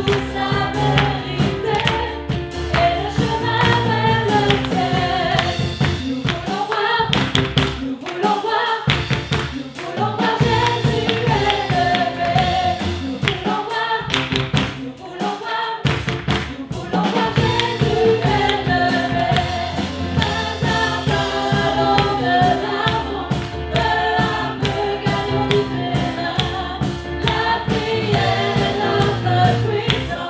La prière est notre puissance.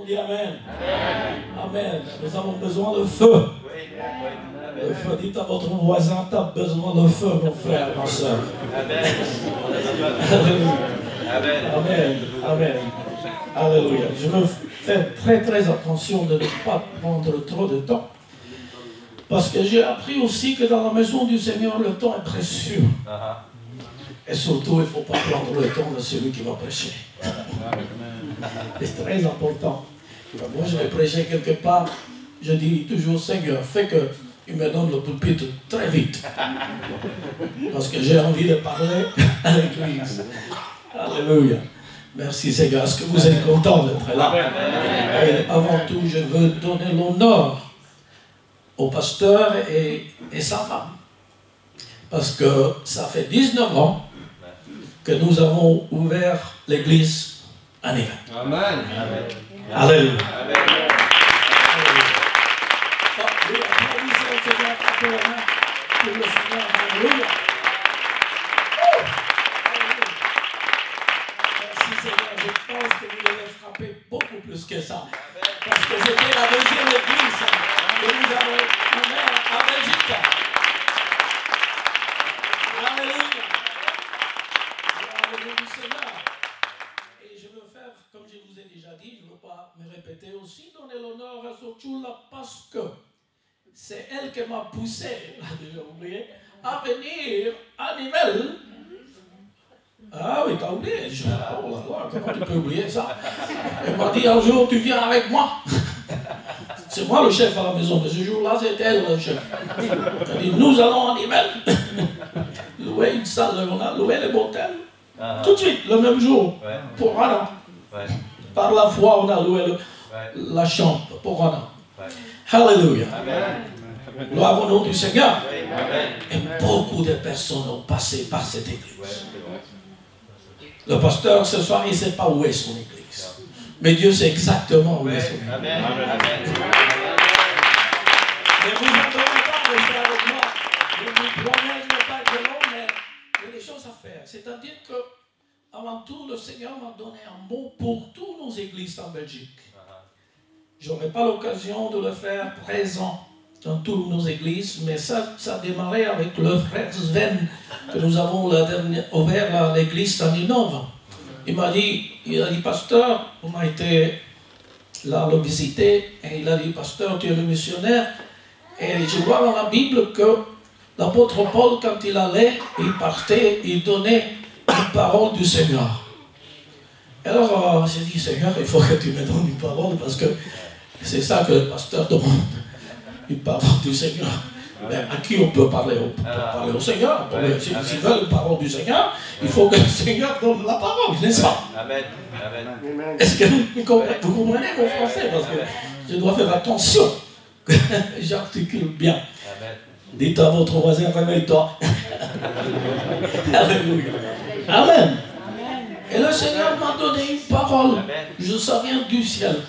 On dit Amen. Amen. Nous avons besoin de feu. Le feu, dites à votre voisin, tu as besoin de feu, mon frère, ma soeur. Amen. Amen. Amen. Alléluia. Je veux faire très attention de ne pas prendre trop de temps. Parce que j'ai appris aussi que dans la maison du Seigneur, le temps est précieux. Et surtout, il ne faut pas prendre le temps de celui qui va prêcher. C'est très important. Moi, je vais prêcher quelque part. Je dis toujours, Seigneur, fais qu'il me donne le pupitre très vite. Parce que j'ai envie de parler à l'église. Alléluia. Merci Seigneur. Est-ce que vous êtes content d'être là? Et avant tout, je veux donner l'honneur au pasteur et sa femme. Parce que ça fait 19 ans que nous avons ouvert l'église à Nivelles. Amen. Alléluia. Merci Seigneur, je pense que vous devez frapper beaucoup plus que ça. Parce que c'était la deuxième église que nous avons ouverte à Belgique. Alléluia. Gloire du Seigneur. Et je veux faire, comme je vous ai déjà dit, je ne veux pas me répéter aussi, donner l'honneur à Sochula parce que c'est elle qui m'a poussé, j'ai oublié, à venir à Nivelles. Ah oui, t'as oublié. Oh là là, comment tu peux oublier ça? Elle m'a dit un jour, tu viens avec moi. C'est moi le chef à la maison, mais ce jour-là, c'était elle le chef. Elle a dit, nous allons à Nivelles. Louer une salle, on a loué les montelles. Tout de suite, le même jour, pour Anna. Par la foi, on a loué la chambre pour Anna. Alléluia. Gloire au nom du Seigneur. Et beaucoup de personnes ont passé par cette église. Le pasteur, ce soir, il ne sait pas où est son église. Mais Dieu sait exactement où est son église. Mais vous n'entendez pas rester avec moi. Je vous promets, je ne vais pas être long, mais il y a des choses à faire. C'est-à-dire que, avant tout, le Seigneur m'a donné un mot pour toutes nos églises en Belgique. Je n'aurai pas l'occasion de le faire présent dans toutes nos églises, mais ça a démarré avec le frère Sven, que nous avons ouvert l'église à Ninove. Il a dit, pasteur, on a été là le visiter, et il a dit, pasteur, tu es le missionnaire, et je vois dans la Bible que l'apôtre Paul, quand il allait, il partait, il donnait une parole du Seigneur. Alors, j'ai dit, Seigneur, il faut que tu me donnes une parole, parce que c'est ça que le pasteur demande. Une parole du Seigneur. Mais à qui on peut parler? On peut parler au Seigneur. S'ils veulent une parole du Seigneur, il faut que le Seigneur donne la parole, n'est-ce pas? Amen. Est-ce que vous comprenez mon français? Parce que je dois faire attention que j'articule bien. Amen. Dites à votre voisin, réveille-toi. Alléluia. Amen. Et le Seigneur m'a donné une parole. Ça vient du ciel.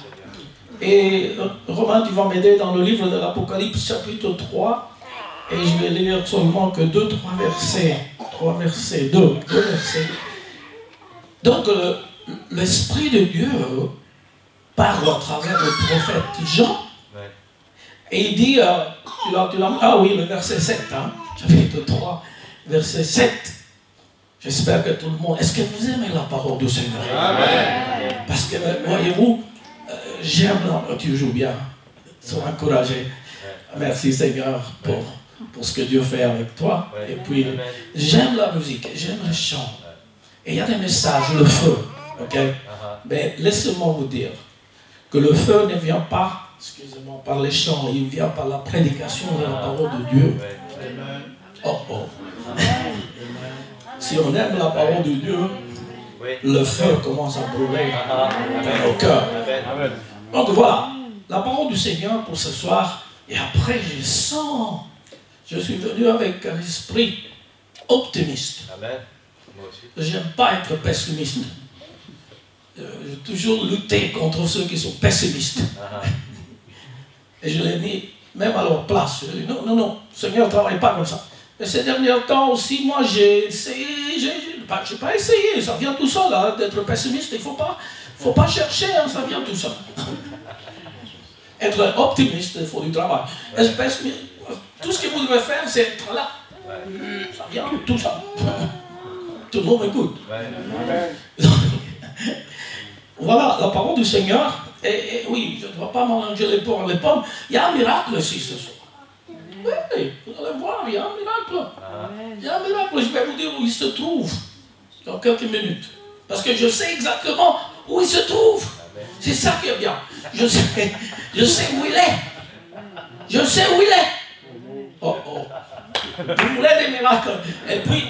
Et Romain, tu vas m'aider dans le livre de l'Apocalypse, chapitre 3. Et je vais lire seulement que 2-3 versets. 2 versets. Donc, l'Esprit de Dieu parle à travers le prophète Jean. Et il dit, ah oui, le verset 7, chapitre 3, verset 7. J'espère que tout le monde... Est-ce que vous aimez la parole du Seigneur? Amen. Parce que, voyez-vous, j'aime... Tu joues bien. Sois encouragé. Merci Seigneur pour ce que Dieu fait avec toi. Et puis, j'aime la musique, j'aime le chant. Et il y a des messages, le feu. Ok? Mais laissez-moi vous dire que le feu ne vient pas, excusez-moi, par les chants, il vient par la prédication de la parole de Dieu. Oh. Si on aime la parole de Dieu, le feu commence à brûler dans nos cœurs. Donc voilà, la parole du Seigneur pour ce soir. Et après, je suis venu avec un esprit optimiste. Je n'aime pas être pessimiste. J'ai toujours lutté contre ceux qui sont pessimistes. Et je l'ai mis même à leur place. Je dis non, le Seigneur ne travaille pas comme ça. Et ces derniers temps aussi, moi j'ai essayé, je n'ai pas essayé, ça vient tout seul, d'être pessimiste, il ne faut pas chercher, ça vient tout seul. Être optimiste, il faut du travail. Tout ce que vous devez faire, c'est être là. Ça vient, tout ça. Tout le monde m'écoute. Voilà, la parole du Seigneur. Et oui, je ne dois pas manger les pommes. Il y a un miracle ici ce soir. Oui, vous allez voir, il y a un miracle. Il y a un miracle, je vais vous dire où il se trouve dans quelques minutes. Parce que je sais exactement où il se trouve. C'est ça qui est bien. Je sais où il est. Je sais où il est. Oh, oh. Vous voulez des miracles. Et puis,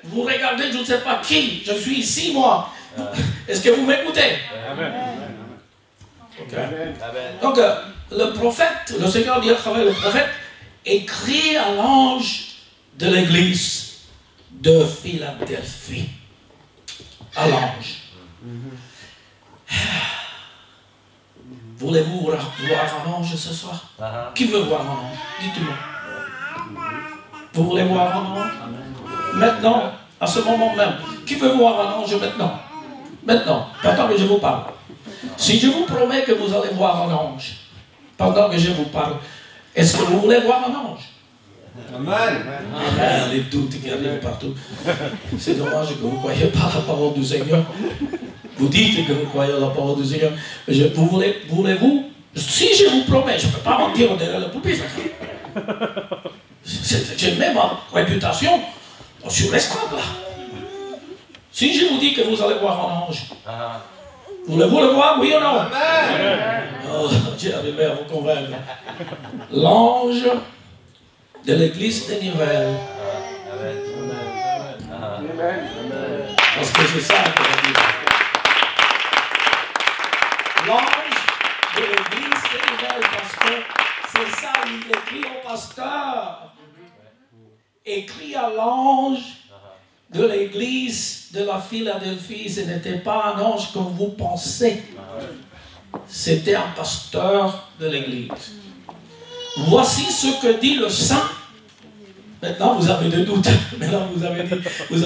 vous regardez, je ne sais pas qui. Je suis ici, moi. Est-ce que vous m'écoutez? Okay. Donc, le prophète, le Seigneur dit à travers le prophète, écrit à l'ange de l'église de Philadelphie. À l'ange. Voulez-vous voir un ange ce soir? Qui veut voir un ange? Dites-moi. Vous voulez voir un ange? Maintenant, à ce moment même. Qui veut voir un ange maintenant? Maintenant, pendant que je vous parle. Si je vous promets que vous allez voir un ange, pendant que je vous parle, est-ce que vous voulez voir un ange? Amen. Amen. Les doutes qui arrivent partout. C'est dommage que vous ne croyez pas la parole du Seigneur. Vous dites que vous croyez la parole du Seigneur. Voulez-vous? Si je vous promets, je ne peux pas mentir derrière le pupitre. J'ai même ma réputation sur l'estrade là. Si je vous dis que vous allez voir un ange, voulez-vous le voir, oui ou non? Oh, j'ai arrivé à vous convaincre. L'ange de l'église de Nivelles. Parce que c'est ça que je dis. L'ange de l'église de Nivelles, parce que c'est ça, il écrit au pasteur. Écrit à l'ange de l'église de la Philadelphie. Ce n'était pas un ange comme vous pensez. C'était un pasteur de l'église. Voici ce que dit le saint. Maintenant, vous avez des doutes. Maintenant, vous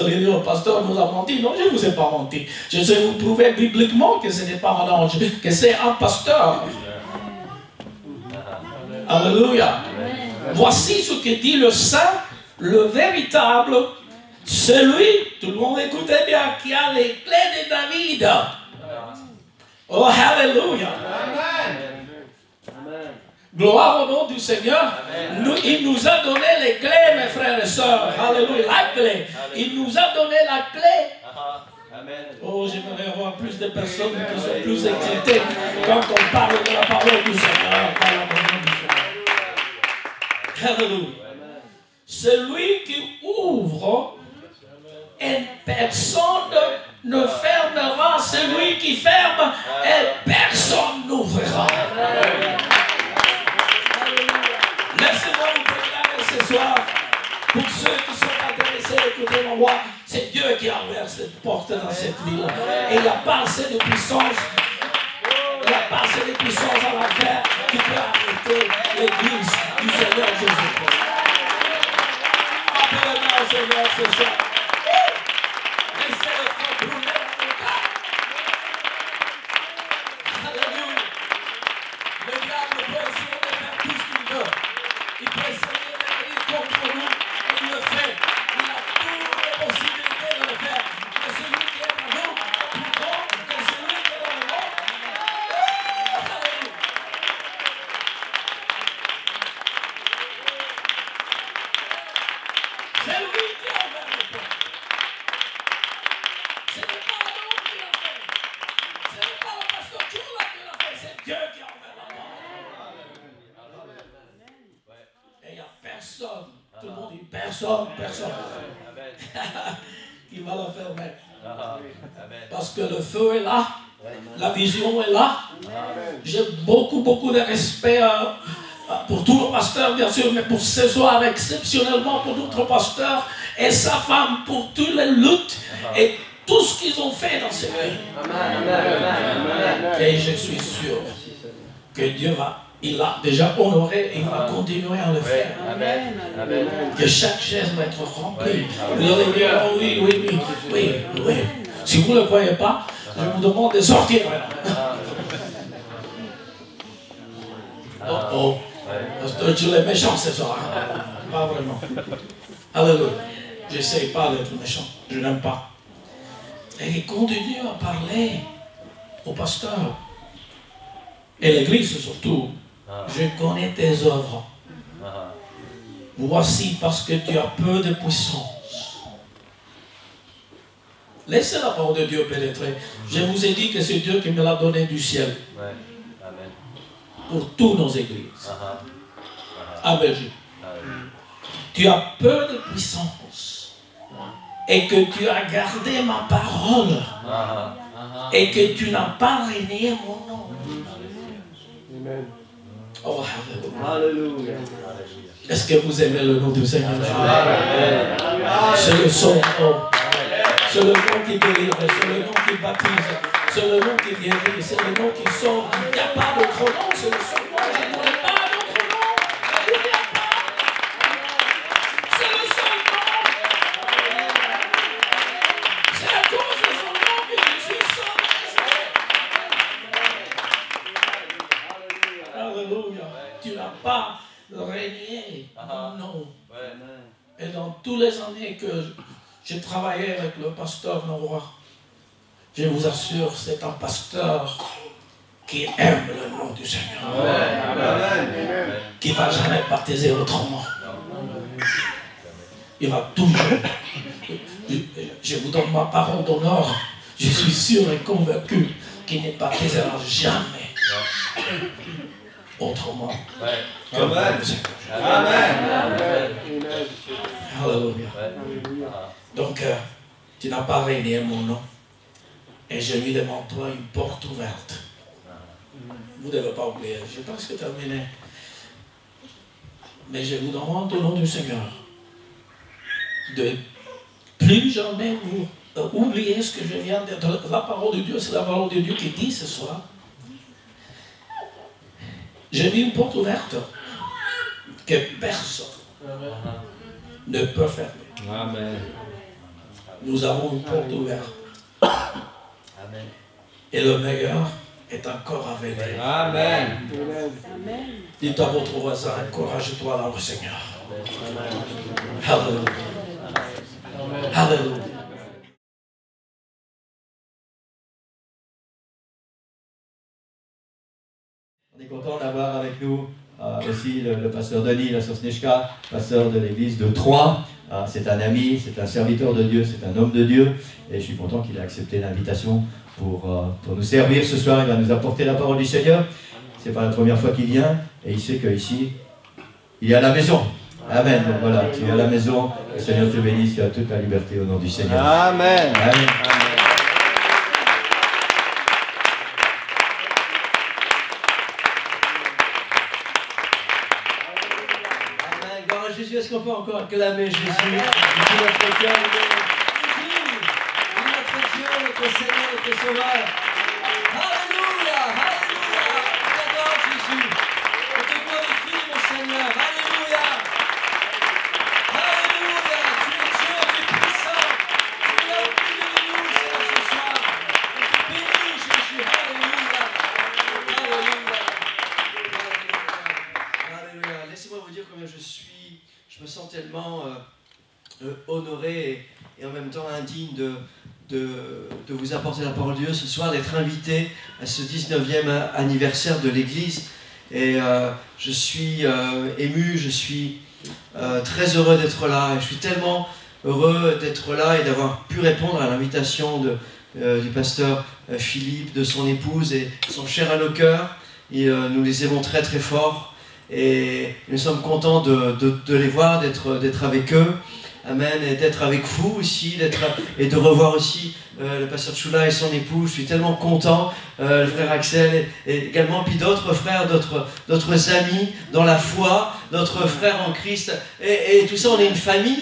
allez dire, le pasteur nous a menti. Non, je ne vous ai pas menti. Je sais vous prouver bibliquement que ce n'est pas un ange, que c'est un pasteur. Alléluia. Voici ce que dit le saint, le véritable, celui, tout le monde écoutez bien, qui a les clés de David. Oh, alléluia. Gloire au nom du Seigneur. Il nous a donné les clés, mes frères et sœurs. Alléluia. La clé. Il nous a donné la clé. Oh, j'aimerais avoir plus de personnes qui sont plus excitées quand on parle de la parole du Seigneur. Alléluia. Celui qui ouvre, et personne ne fermera. Celui qui ferme, et personne n'ouvrira. Laissez-moi vous préparer ce soir. Pour ceux qui sont intéressés, écoutez ma voix. C'est Dieu qui a ouvert cette porte dans cette ville. Et il n'y a pas assez de puissance. Il n'y a pas assez de puissance à la faire qui peut arrêter l'église du Seigneur Jésus-Christ. Appelez-moi au Seigneur ce soir. Laissez le feu brûler dans le cas. Alléluia. Le diable peut essayer de faire tout ce qu'il veut. Il peut essayer de venir contre nous et il le fait. Il a toutes les possibilités de le faire. Mais celui qui est en nous, plus grand que celui qui est dans le monde. Alléluia. C'est lui qui a ouvert les portes. Ce n'est pas l'homme qui l'a fait. Ce n'est pas le pasteur Tchoula qui l'a fait. C'est Dieu qui a ouvert la porte. Et il n'y a personne. Tout le monde dit personne. Qui va la fermer. Parce que le feu est là. La vision est là. J'ai beaucoup de respect pour tous nos pasteurs, bien sûr, mais pour ce soir, exceptionnellement pour notre pasteur et sa femme, pour toutes les luttes et tout ce qu'ils ont fait dans ce pays. Et je suis sûr que Dieu il a déjà honoré et il va continuer à le faire. Que chaque chaise va être remplie. Vous allez dire, oh oui. Si vous ne le croyez pas, je vous demande de sortir maintenant. Oh, pasteur, tu es méchant ce soir. Pas vraiment. Alléluia. J'essaie pas d'être méchant. Je n'aime pas. Et il continue à parler au pasteur. Et l'église surtout. Je connais tes œuvres. Voici parce que tu as peu de puissance. Laissez la parole de Dieu pénétrer. Je vous ai dit que c'est Dieu qui me l'a donné du ciel. Pour toutes nos églises. À Belgique. Tu as peu de puissance. Et que tu as gardé ma parole. Et que tu n'as pas renié mon nom. Amen. Oh, alléluia. Est-ce que vous aimez le nom du Seigneur? C'est le son. C'est le nom qui délivre, c'est le nom qui baptise, c'est le nom qui guérit, c'est le nom qui sauve. Il n'y a pas d'autre nom, c'est le seul nom. Je ne connais pas d'autre nom. Il n'y a pas. C'est le seul nom. C'est à cause de son nom que je suis sauvé. Alléluia. Tu n'as pas régné. Non. Et dans toutes les années que j'ai travaillé avec le pasteur Noroy, je vous assure, c'est un pasteur qui aime le nom du Seigneur. Qui ne va jamais baptiser autrement. Il va toujours. Je vous donne ma parole d'honneur. Je suis sûr et convaincu qu'il ne baptisera jamais autrement. Amen. Alléluia. Donc, tu n'as pas régné mon nom. Et je lui demande toi une porte ouverte. Vous ne devez pas oublier. Je pense que terminé. Mais je vous demande au nom du Seigneur de plus jamais vous oublier ce que je viens de dire. La parole de Dieu, c'est la parole de Dieu qui dit ce soir. J'ai mis une porte ouverte que personne ne peut fermer. Amen. Nous avons une porte ouverte. Amen. Et le meilleur est encore à venir. Amen. Dites à votre voisin, encourage-toi dans le Seigneur. Alléluia. Alléluia. On est content d'avoir avec nous aussi le pasteur Denis, la sœur Snechka, pasteur de l'église de Troyes. C'est un ami, c'est un serviteur de Dieu, c'est un homme de Dieu. Et je suis content qu'il ait accepté l'invitation pour nous servir ce soir. Il va nous apporter la parole du Seigneur. Ce n'est pas la première fois qu'il vient. Et il sait qu'ici, il est à la maison. Amen. Donc voilà, tu es à la maison. Le Seigneur te bénisse. Tu as toute la liberté au nom du Seigneur. Amen. Amen. Jésus, est-ce qu'on peut encore acclamer Jésus? Notre cœur, notre Dieu, notre Seigneur, notre Sauveur. Alléluia, alléluia. On t'adore Jésus. On te glorifie mon Seigneur. Alléluia. Alléluia. Tu es Dieu, tu es puissant. Tu es là au milieu de nous, Seigneur, ce soir. On te bénit Jésus. Alléluia. Alléluia. Alléluia. Laissez-moi vous dire combien je me sens tellement honoré et en même temps indigne de vous apporter la parole de Dieu ce soir, d'être invité à ce 19e anniversaire de l'Église. Et je suis ému, je suis très heureux d'être là. Et je suis tellement heureux d'être là et d'avoir pu répondre à l'invitation du pasteur Philippe, de son épouse, et sont chers à nos cœurs. Et nous les aimons très très fort. Et nous sommes contents de les voir, d'être avec eux. Amen. Et d'être avec vous aussi, et de revoir aussi le pasteur Choula et son épouse. Je suis tellement content, le frère Axel et également, puis d'autres frères, d'autres amis dans la foi, d'autres frères en Christ. Et tout ça, on est une famille.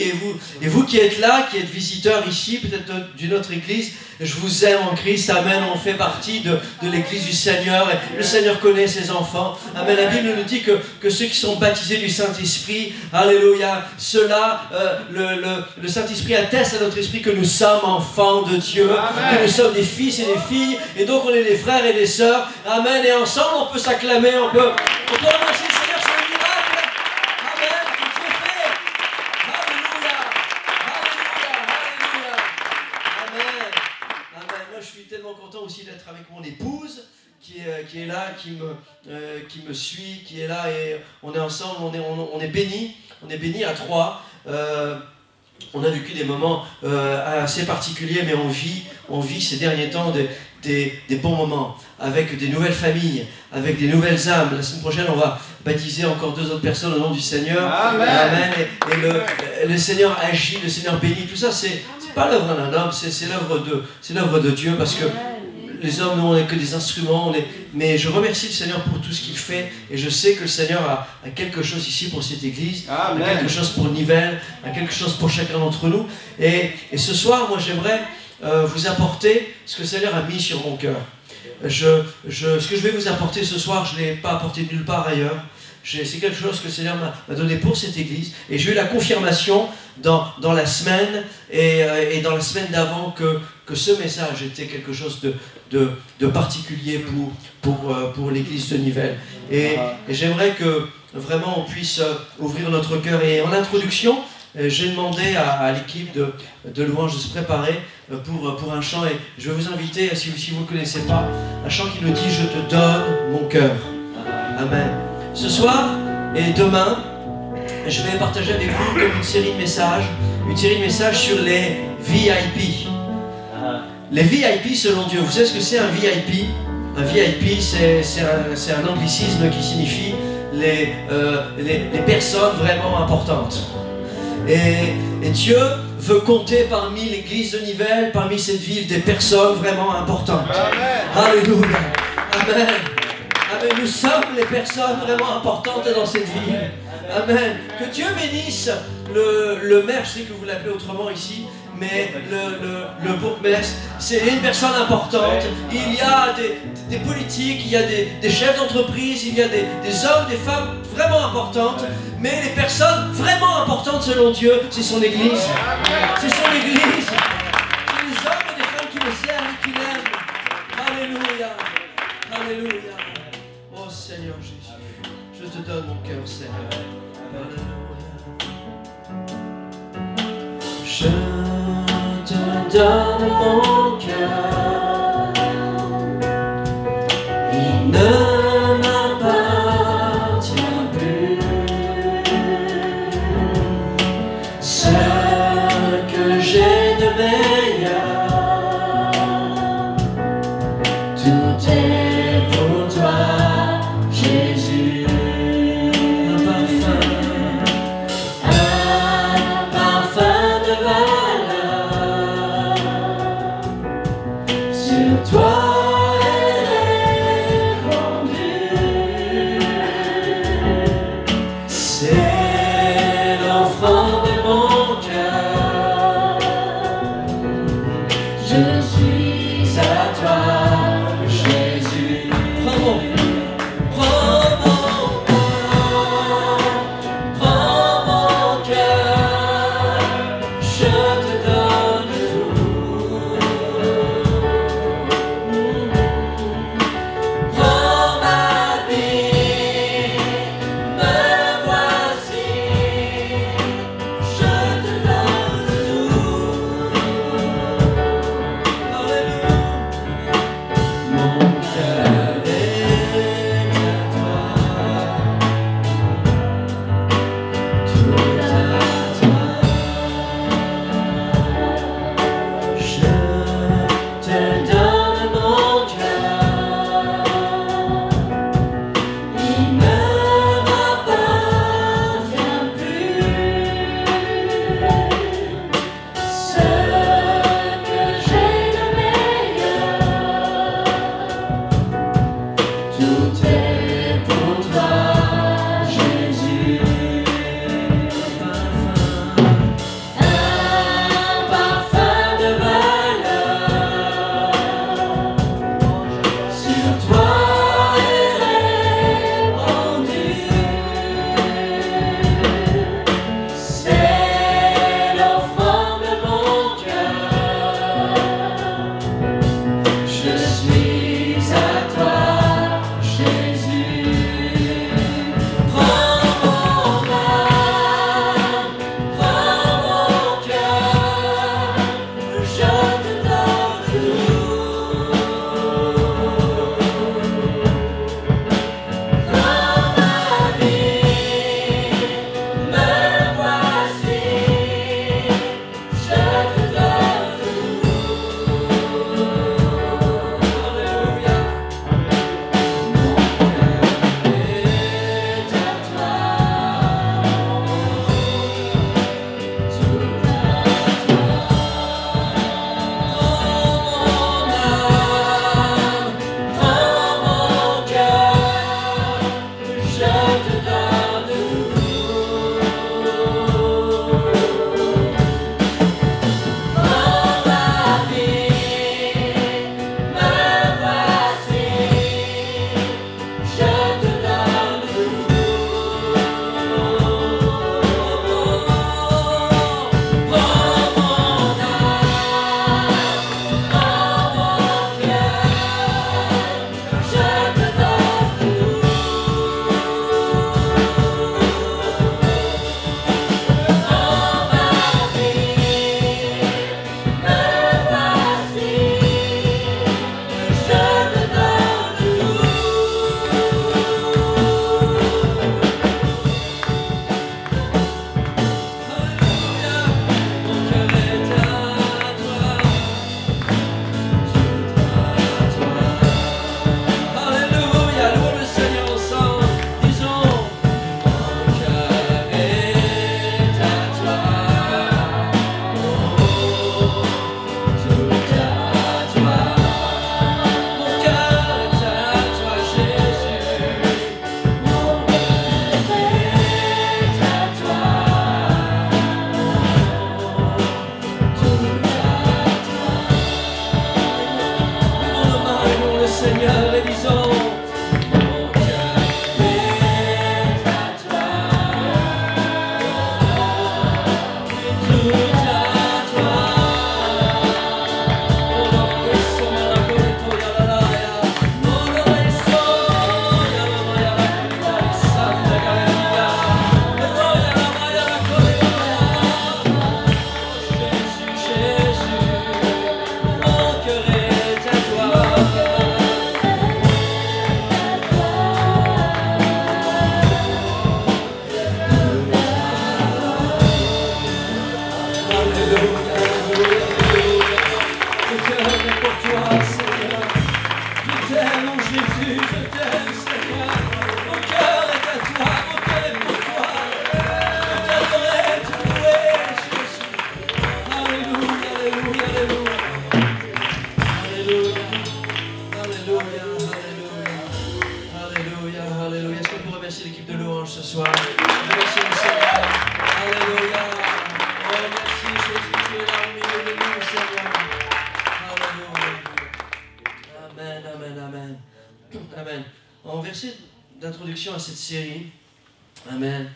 Et vous qui êtes là, qui êtes visiteurs ici, peut-être d'une autre église, je vous aime en Christ. Amen. On fait partie de l'église du Seigneur. Et le Seigneur connaît ses enfants. Amen. La Bible nous dit que ceux qui sont baptisés du Saint-Esprit, alléluia, ceux-là, le Saint-Esprit atteste à notre esprit que nous sommes enfants de Dieu, amen, que nous sommes des fils et des filles, et donc on est des frères et des sœurs. Amen. Et ensemble, on peut s'acclamer, on peut remercier suis tellement content aussi d'être avec mon épouse qui est là, qui me suit, qui est là, et on est ensemble, on est bénis. On est bénis à trois. On a vécu des moments assez particuliers, mais on vit ces derniers temps des bons moments, avec des nouvelles familles, avec des nouvelles âmes. La semaine prochaine, on va baptiser encore 2 autres personnes au nom du Seigneur. Amen. Amen. Et le Seigneur agit, le Seigneur bénit. Tout ça, c'est pas l'œuvre d'un homme, c'est l'œuvre de Dieu, parce que les hommes, nous, on n'est que des instruments. Mais je remercie le Seigneur pour tout ce qu'il fait, et je sais que le Seigneur a quelque chose ici pour cette église, Amen. a quelque chose pour Nivelles, a quelque chose pour chacun d'entre nous. Et ce soir, moi, j'aimerais vous apporter ce que le Seigneur a mis sur mon cœur. Ce que je vais vous apporter ce soir, je ne l'ai pas apporté nulle part ailleurs. C'est quelque chose que le Seigneur m'a donné pour cette église. Et j'ai eu la confirmation dans la semaine et dans la semaine d'avant que ce message était quelque chose de particulier pour l'église de Nivelles. Et j'aimerais que vraiment on puisse ouvrir notre cœur. Et en introduction, j'ai demandé à l'équipe de louange de se préparer pour un chant. Et je vais vous inviter, si vous ne le connaissez pas, un chant qui nous dit « Je te donne mon cœur ». Amen. Ce soir et demain, je vais partager avec vous comme une série de messages sur les VIP. Les VIP selon Dieu. Vous savez ce que c'est un VIP? Un VIP, c'est un anglicisme qui signifie les personnes vraiment importantes. Et Dieu veut compter parmi l'église de Nivelles, parmi cette ville, des personnes vraiment importantes. Amen. Alléluia. Amen. Amen. Nous sommes les personnes vraiment importantes dans cette ville. Amen. Que Dieu bénisse le maire, je sais que vous l'appelez autrement ici, mais le bourgmestre, c'est une personne importante. Il y a des politiques, il y a des chefs d'entreprise, il y a des hommes, des femmes vraiment importantes, mais les personnes vraiment importantes selon Dieu, c'est son église. C'est son église. C'est les hommes et les femmes qui le servent et qui l'aiment. Alléluia. Alléluia. Oh Seigneur Jésus, je te donne mon cœur, Seigneur. Je te donne mon cœur, il ne m'appartient plus. Ce que j'ai de meilleur, tout est pour toi, Jésus. Un parfum de valeur, sur toi elle est rendue. C'est l'offrande de mon cœur. Je suis à toi, Jésus. Prends mon d'introduction à cette série. Amen.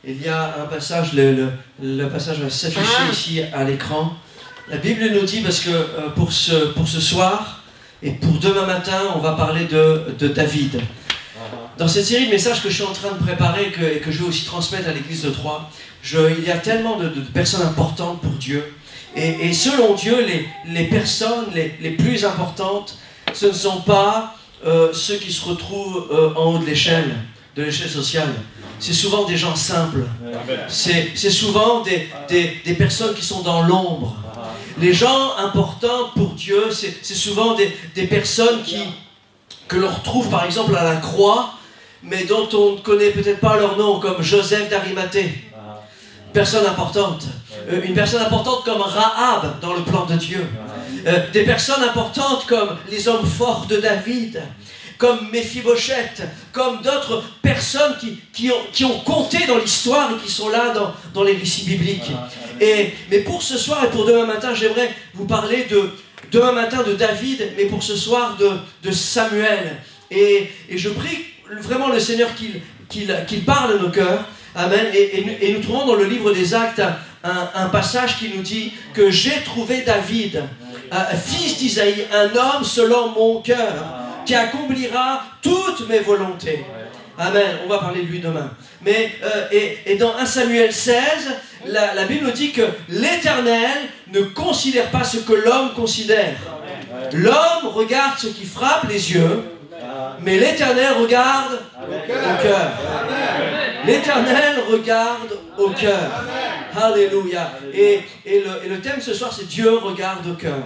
Il y a un passage, le passage va s'afficher ici à l'écran. La Bible nous dit, parce que pour ce soir et pour demain matin, on va parler de David. Dans cette série de messages que je suis en train de préparer et que je vais aussi transmettre à l'église de Troyes, il y a tellement de personnes importantes pour Dieu. Et selon Dieu, les personnes les plus importantes, ce ne sont pas ceux qui se retrouvent en haut de l'échelle sociale. C'est souvent des gens simples. C'est souvent des personnes qui sont dans l'ombre. Les gens importants pour Dieu, c'est souvent des personnes que l'on retrouve par exemple à la croix, mais dont on ne connaît peut-être pas leur nom, comme Joseph d'Arimathée. Personne importante. Une personne importante comme Rahab dans le plan de Dieu. Des personnes importantes comme les hommes forts de David, comme Méphibosheth, comme d'autres personnes qui ont compté dans l'histoire et qui sont là dans les récits bibliques. Mais pour ce soir et pour demain matin, j'aimerais vous parler demain matin de David, mais pour ce soir de Samuel. Et je prie vraiment le Seigneur qu'il parle à nos cœurs. Amen. Et nous trouvons dans le livre des Actes un passage qui nous dit que j'ai trouvé David, fils d'Isaïe, un homme selon mon cœur, qui accomplira toutes mes volontés. Amen. On va parler de lui demain. Mais et dans 1 Samuel 16, la Bible nous dit que l'Éternel ne considère pas ce que l'homme considère. L'homme regarde ce qui frappe les yeux, mais l'Éternel regarde au cœur. L'Éternel regarde au cœur. Alléluia. Et le thème ce soir, c'est Dieu regarde au cœur.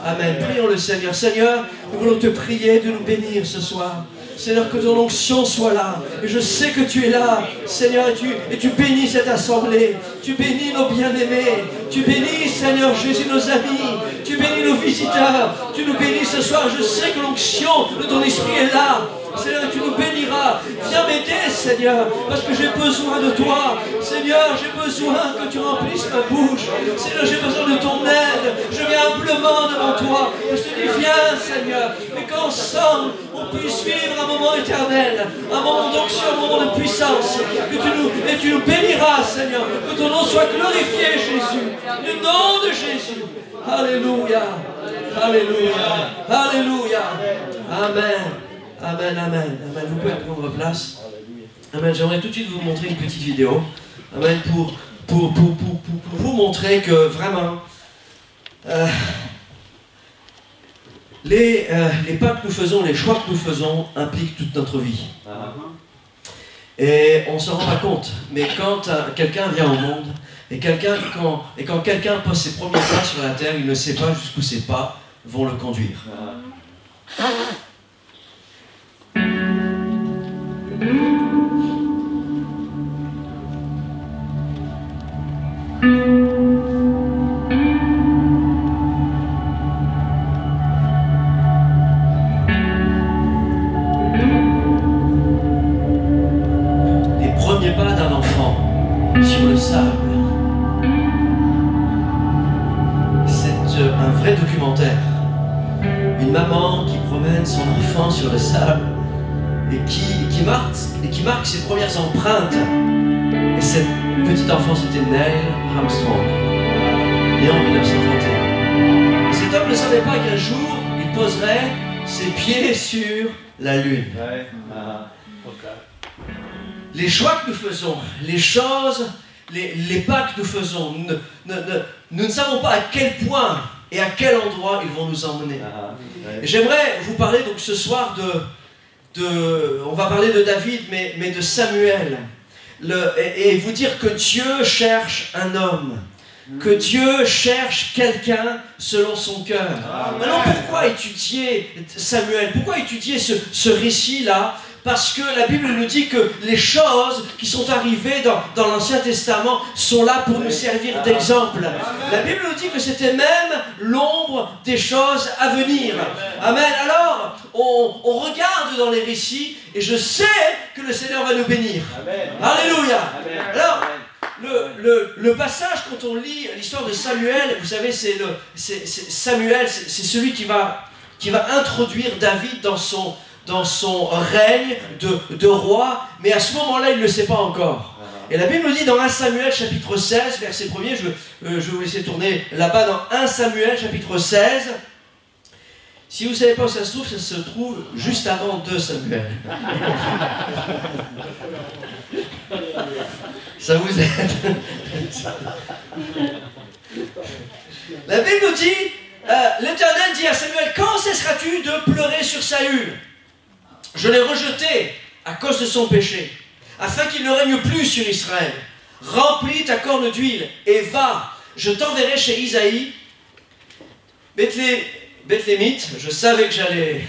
Amen. Prions le Seigneur. Seigneur, nous voulons te prier de nous bénir ce soir. Seigneur, que ton onction soit là. Et je sais que tu es là, Seigneur, et tu bénis cette assemblée. Tu bénis nos bien-aimés. Tu bénis, Seigneur Jésus, nos amis. Tu bénis nos visiteurs. Tu nous bénis ce soir. Je sais que l'onction de ton esprit est là. Seigneur, tu nous béniras. Viens m'aider, Seigneur, parce que j'ai besoin de toi. Seigneur, j'ai besoin que tu remplisses ma bouche. Seigneur, j'ai besoin de ton aide. Je viens humblement devant toi. Je te dis, viens, Seigneur, et qu'ensemble, on puisse vivre un moment éternel, un moment d'onction, un moment de puissance. Et tu nous béniras, Seigneur. Que ton nom soit glorifié, Jésus. Le nom de Jésus. Alléluia. Alléluia. Alléluia. Amen. Amen, amen, amen. Vous pouvez prendre place. Amen. J'aimerais tout de suite vous montrer une petite vidéo. Amen. Pour vous montrer que vraiment les pas que nous faisons, les choix que nous faisons impliquent toute notre vie. Et on ne s'en rend pas compte. Mais quand quelqu'un vient au monde et quand quelqu'un pose ses premiers pas sur la terre, il ne sait pas jusqu'où ses pas vont le conduire. Les premiers pas d'un enfant sur le sable. C'est un vrai documentaire. Une maman qui promène son enfant sur le sable et qui marque ses premières empreintes. Et cette petite enfant, c'était Neil Armstrong, né en 1931. Et cet homme ne savait pas qu'un jour, il poserait ses pieds sur la Lune. Les choix que nous faisons, les choses, les pas que nous faisons, nous ne savons pas à quel point et à quel endroit ils vont nous emmener. J'aimerais vous parler donc ce soir on va parler de David, mais de Samuel. Et vous dire que Dieu cherche un homme, que Dieu cherche quelqu'un selon son cœur. Maintenant, pourquoi étudier Samuel? Pourquoi étudier ce récit-là? Parce que la Bible nous dit que les choses qui sont arrivées dans l'Ancien Testament sont là pour nous servir d'exemple. La Bible nous dit que c'était même l'ombre des choses à venir. Amen. Alors, on regarde dans les récits et je sais que le Seigneur va nous bénir. Alléluia. Alors, le passage, quand on lit l'histoire de Samuel, vous savez, Samuel, c'est celui qui va introduire David dans dans son règne de roi, mais à ce moment-là, il ne le sait pas encore. Et la Bible nous dit dans 1 Samuel chapitre 16, verset 1er, je vais vous laisser tourner là-bas dans 1 Samuel chapitre 16. Si vous ne savez pas où ça se trouve juste avant 2 Samuel. Ça vous aide. La Bible nous dit, l'Éternel dit à Samuel, quand cesseras-tu de pleurer sur Saül? Je l'ai rejeté à cause de son péché, afin qu'il ne règne plus sur Israël. Remplis ta corne d'huile et va, je t'enverrai chez Isaïe. Bethlémite, je savais que j'allais...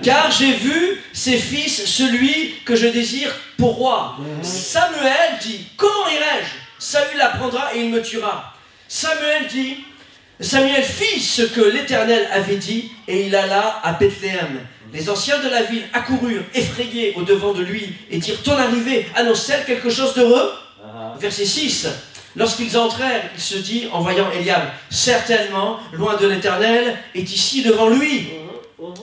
Car j'ai vu ses fils, celui que je désire pour roi. Samuel dit, comment irai-je? Saül l'apprendra et il me tuera. Samuel fit ce que l'Éternel avait dit et il alla à Bethléem. Les anciens de la ville accoururent, effrayés au devant de lui et dirent, ton arrivée annonce-t-elle quelque chose d'heureux? Verset 6. Lorsqu'ils entrèrent, il se dit, en voyant Eliab, certainement, loin de l'Éternel, est ici devant lui.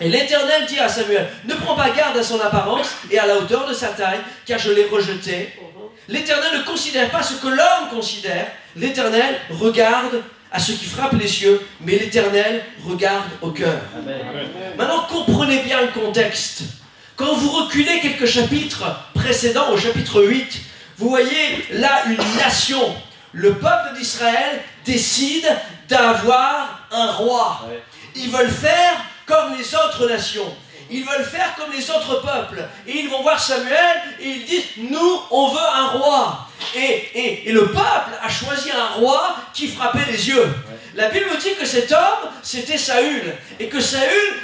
Et l'Éternel dit à Samuel, ne prends pas garde à son apparence et à la hauteur de sa taille, car je l'ai rejeté. L'Éternel ne considère pas ce que l'homme considère. L'Éternel regarde à ce qui frappe les cieux, mais l'Éternel regarde au cœur. Maintenant, comprenez bien le contexte. Quand vous reculez quelques chapitres précédents, au chapitre 8, vous voyez là une nation. Le peuple d'Israël décide d'avoir un roi. Ils veulent faire comme les autres nations. Ils veulent faire comme les autres peuples. Et ils vont voir Samuel et ils disent, nous, on veut un roi. Et le peuple a choisi un roi qui frappait les yeux. La Bible nous dit que cet homme, c'était Saül. Et que Saül,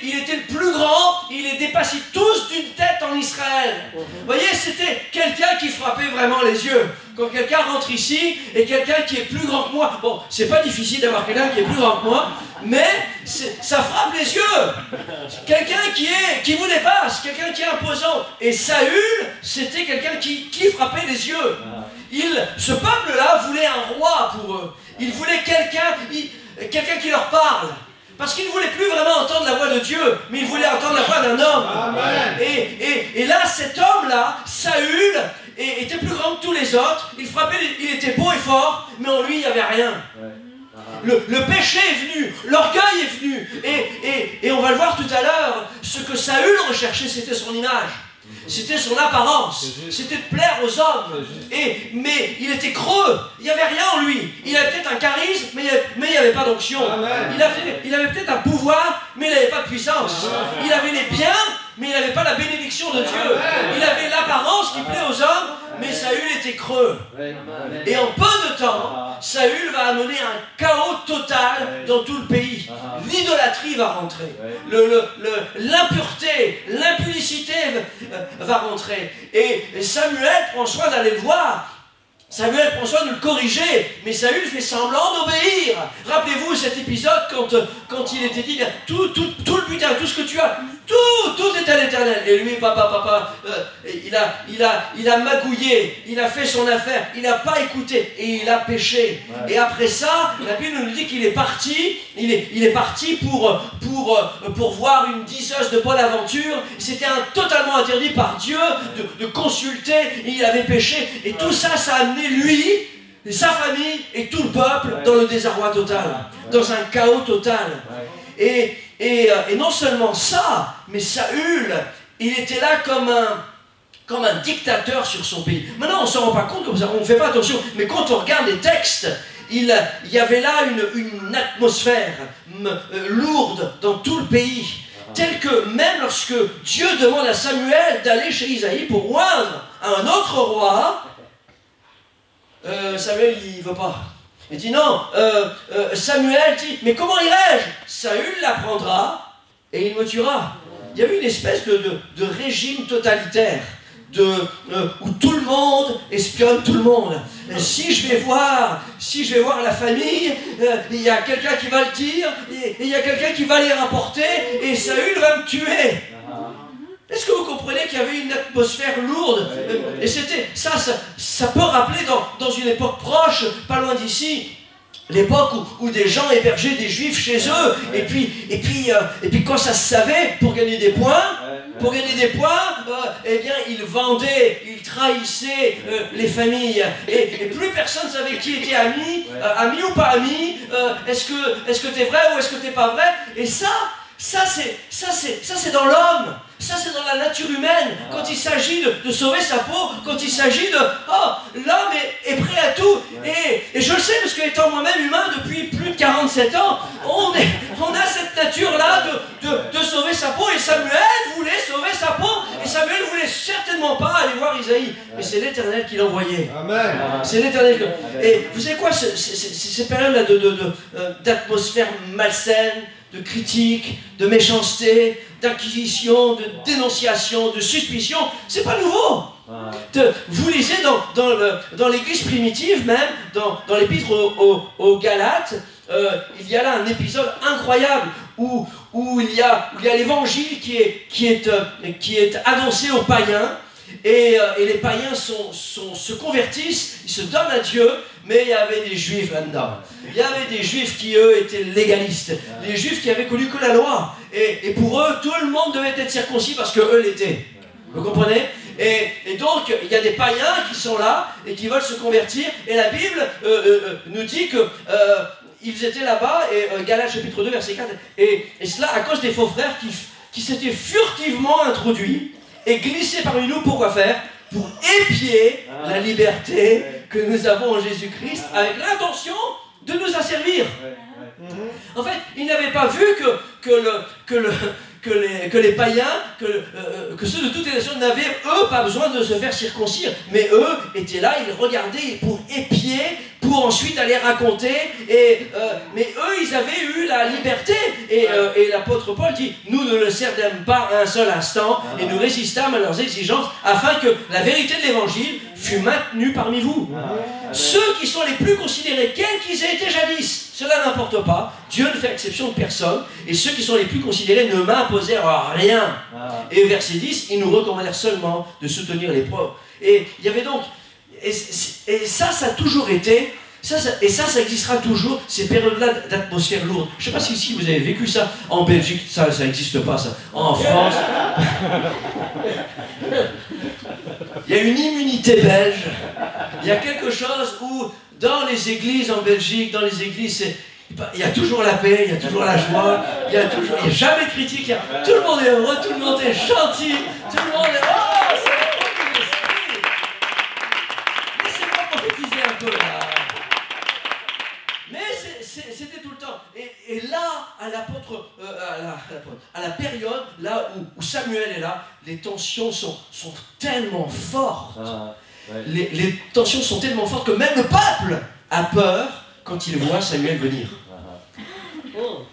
il était le plus grand, il les dépassait tous d'une tête en Israël. Vous voyez, c'était quelqu'un qui frappait vraiment les yeux. Quand quelqu'un rentre ici, et quelqu'un qui est plus grand que moi, bon, c'est pas difficile d'avoir quelqu'un qui est plus grand que moi, mais ça frappe les yeux. Quelqu'un qui vous dépasse, quelqu'un qui est imposant. Et Saül, c'était quelqu'un qui frappait les yeux. Ce peuple-là voulait un roi pour eux. Il voulait quelqu'un qui leur parle. Parce qu'ils ne voulaient plus vraiment entendre la voix de Dieu, mais ils voulaient entendre la voix d'un homme. Et là, cet homme-là, Saül, était plus grand que tous les autres. Il frappait, il était beau et fort, mais en lui, il n'y avait rien. Le péché est venu, l'orgueil est venu. Et on va le voir tout à l'heure, ce que Saül recherchait, c'était son image. C'était son apparence, c'était de plaire aux hommes. Mais il était creux, il n'y avait rien en lui. Il avait peut-être un charisme, mais il n'y avait pas d'onction. Il avait peut-être un pouvoir, mais il n'avait pas de puissance. Il avait les biens, mais il n'avait pas la bénédiction de Dieu. Il avait l'apparence qui plaît aux hommes, mais Saül était creux. Et en peu de temps, Saül va amener un chaos total dans tout le pays. L'idolâtrie va rentrer. L'impureté, l'impudicité va rentrer. Et Samuel prend soin d'aller le voir. Samuel prend soin de le corriger, mais Saül fait semblant d'obéir. Rappelez-vous cet épisode quand il était dit, tout le butin, tout ce que tu as, tout est à l'Éternel. Et lui, papa, il a magouillé, il a fait son affaire, il n'a pas écouté et il a péché. Et après ça, la Bible nous dit qu'il est parti, il est parti pour voir une diseuse de bonne aventure. C'était totalement interdit par Dieu de consulter, il avait péché. Et tout ça, ça a amené lui, sa famille et tout le peuple dans le désarroi total, dans un chaos total. Et non seulement ça, mais Saül, il était là comme un dictateur sur son pays. Maintenant, on ne se rend pas compte comme ça, on ne fait pas attention, mais quand on regarde les textes, il y avait là une atmosphère lourde dans tout le pays, telle que même lorsque Dieu demande à Samuel d'aller chez Isaïe pour oindre un autre roi, Samuel, il ne veut pas. Il dit non. Samuel dit, mais comment irai-je? Saül l'apprendra et il me tuera. Il y avait une espèce de régime totalitaire où tout le monde espionne tout le monde. Si je vais voir la famille, il y a quelqu'un qui va le dire, et il y a quelqu'un qui va les rapporter, et Saül va me tuer. Est-ce que vous comprenez qu'il y avait une atmosphère lourde? Et c'était ça peut rappeler dans une époque proche, pas loin d'ici, l'époque où des gens hébergeaient des juifs chez eux, et puis quand ça se savait, pour gagner des points, eh bien ils vendaient, ils trahissaient les familles, et plus personne ne savait qui était ami, ami ou pas ami, est-ce que t'es vrai ou est-ce que t'es pas vrai, et ça c'est dans l'homme. Ça, c'est dans la nature humaine. Quand il s'agit de sauver sa peau, quand il s'agit de... Oh, l'homme est prêt à tout. Et je le sais, parce qu'étant moi-même humain depuis plus de 47 ans, on a cette nature-là de sauver sa peau. Et Samuel voulait sauver sa peau. Et Samuel ne voulait certainement pas aller voir Isaïe. Mais c'est l'Éternel qui l'envoyait. C'est l'Éternel. Et vous savez quoi, ces périodes-là d'atmosphère malsaine, de critique, de méchanceté, d'inquisition, de dénonciation, de suspicion, c'est pas nouveau. Vous lisez dans l'église primitive, même dans l'épître aux Galates, il y a là un épisode incroyable où il y a l'évangile qui est annoncé aux païens, et les païens se convertissent, ils se donnent à Dieu, mais il y avait des juifs là-dedans. Il y avait des juifs qui, eux, étaient légalistes. Les juifs qui avaient connu que la loi. Et pour eux, tout le monde devait être circoncis parce qu'eux l'étaient. Vous comprenez ? Et donc, il y a des païens qui sont là et qui veulent se convertir. Et la Bible nous dit que... ils étaient là-bas, et Galates chapitre 2, verset 4, et cela à cause des faux frères qui s'étaient furtivement introduits et glissés parmi nous, pourquoi faire ? Pour épier la liberté que nous avons en Jésus-Christ, avec l'intention de nous asservir. En fait, ils n'avaient pas vu que les païens, que ceux de toutes les nations n'avaient, eux, pas besoin de se faire circoncire. Mais eux étaient là, ils regardaient pour épier, pour ensuite aller raconter. Mais eux, ils avaient eu la liberté. Et l'apôtre Paul dit, nous ne le cédâmes pas un seul instant, et nous résistâmes à leurs exigences, afin que la vérité de l'évangile fût maintenue parmi vous. Ceux qui sont les plus considérés, quels qu'ils aient été jadis, cela n'importe pas, Dieu ne fait exception de personne, et ceux qui sont les plus considérés ne m'imposèrent rien. Et au verset 10, ils nous recommandèrent seulement de soutenir les pauvres. Et il y avait donc, et ça a toujours été, ça existera toujours, ces périodes-là d'atmosphère lourde. Je ne sais pas si ici vous avez vécu ça, en Belgique, ça n'existe pas ça, en France. Il y a une immunité belge, il y a quelque chose où, dans les églises en Belgique, il y a toujours la paix, il y a toujours la joie, il n'y a jamais de critique, tout le monde est heureux, tout le monde est gentil, tout le monde est... Oh, c'est le l'esprit. Laissez-moi prophétiser un peu là. Mais c'était tout le temps. Et là, à la période là où Samuel est là, les tensions sont tellement fortes. Les tensions sont tellement fortes que même le peuple a peur quand il voit Samuel venir.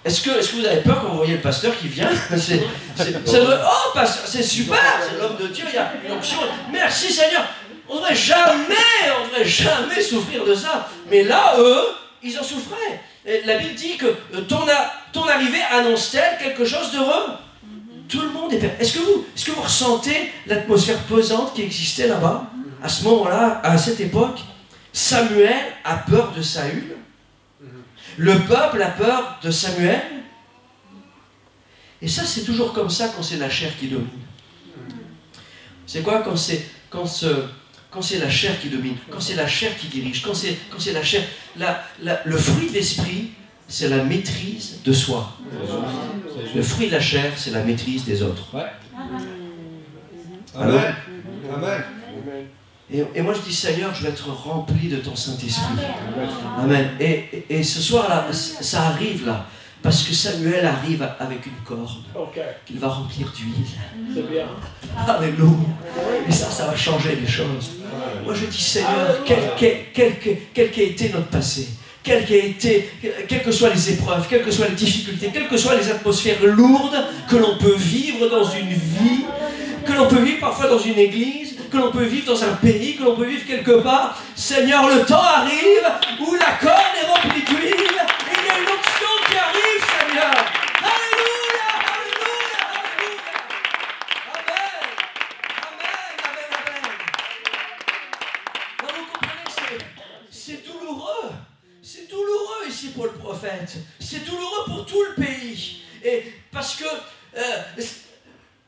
Est-ce que vous avez peur quand vous voyez le pasteur qui vient? Oh, pasteur, c'est super, c'est l'homme de Dieu, il y a une onction. Merci Seigneur. On ne devrait jamais souffrir de ça. Mais là, eux, ils en souffraient. Et la Bible dit que ton arrivée annonce-t-elle quelque chose d'heureux? Tout le monde est peur. Est-ce que vous ressentez l'atmosphère pesante qui existait là-bas? À ce moment-là, à cette époque, Samuel a peur de Saül. Le peuple a peur de Samuel. Et ça, c'est toujours comme ça quand c'est la chair qui domine. C'est quoi quand c'est la chair qui domine, quand c'est la chair qui dirige, quand c'est la chair... le fruit de l'esprit, c'est la maîtrise de soi. Le fruit de la chair, c'est la maîtrise des autres. Amen. Amen. Et moi je dis, Seigneur, je vais être rempli de ton Saint-Esprit. Amen. Et ce soir-là, ça arrive là, parce que Samuel arrive avec une corde qu'il va remplir d'huile. C'est bien. Alléluia. Et ça va changer les choses. Moi je dis, Seigneur, quel qu'ait été notre passé, quelles que soient les épreuves, quelles que soient les difficultés, quelles que soient les atmosphères lourdes que l'on peut vivre dans une vie, que l'on peut vivre parfois dans une église, que l'on peut vivre dans un pays, que l'on peut vivre quelque part. Seigneur, le temps arrive où la corde est remplie d'huile et il y a une onction qui arrive, Seigneur. Alléluia, alléluia, alléluia. Amen, amen, amen, amen. Donc vous comprenez que c'est douloureux. C'est douloureux. prophète. C'est douloureux pour tout le pays. Et parce que,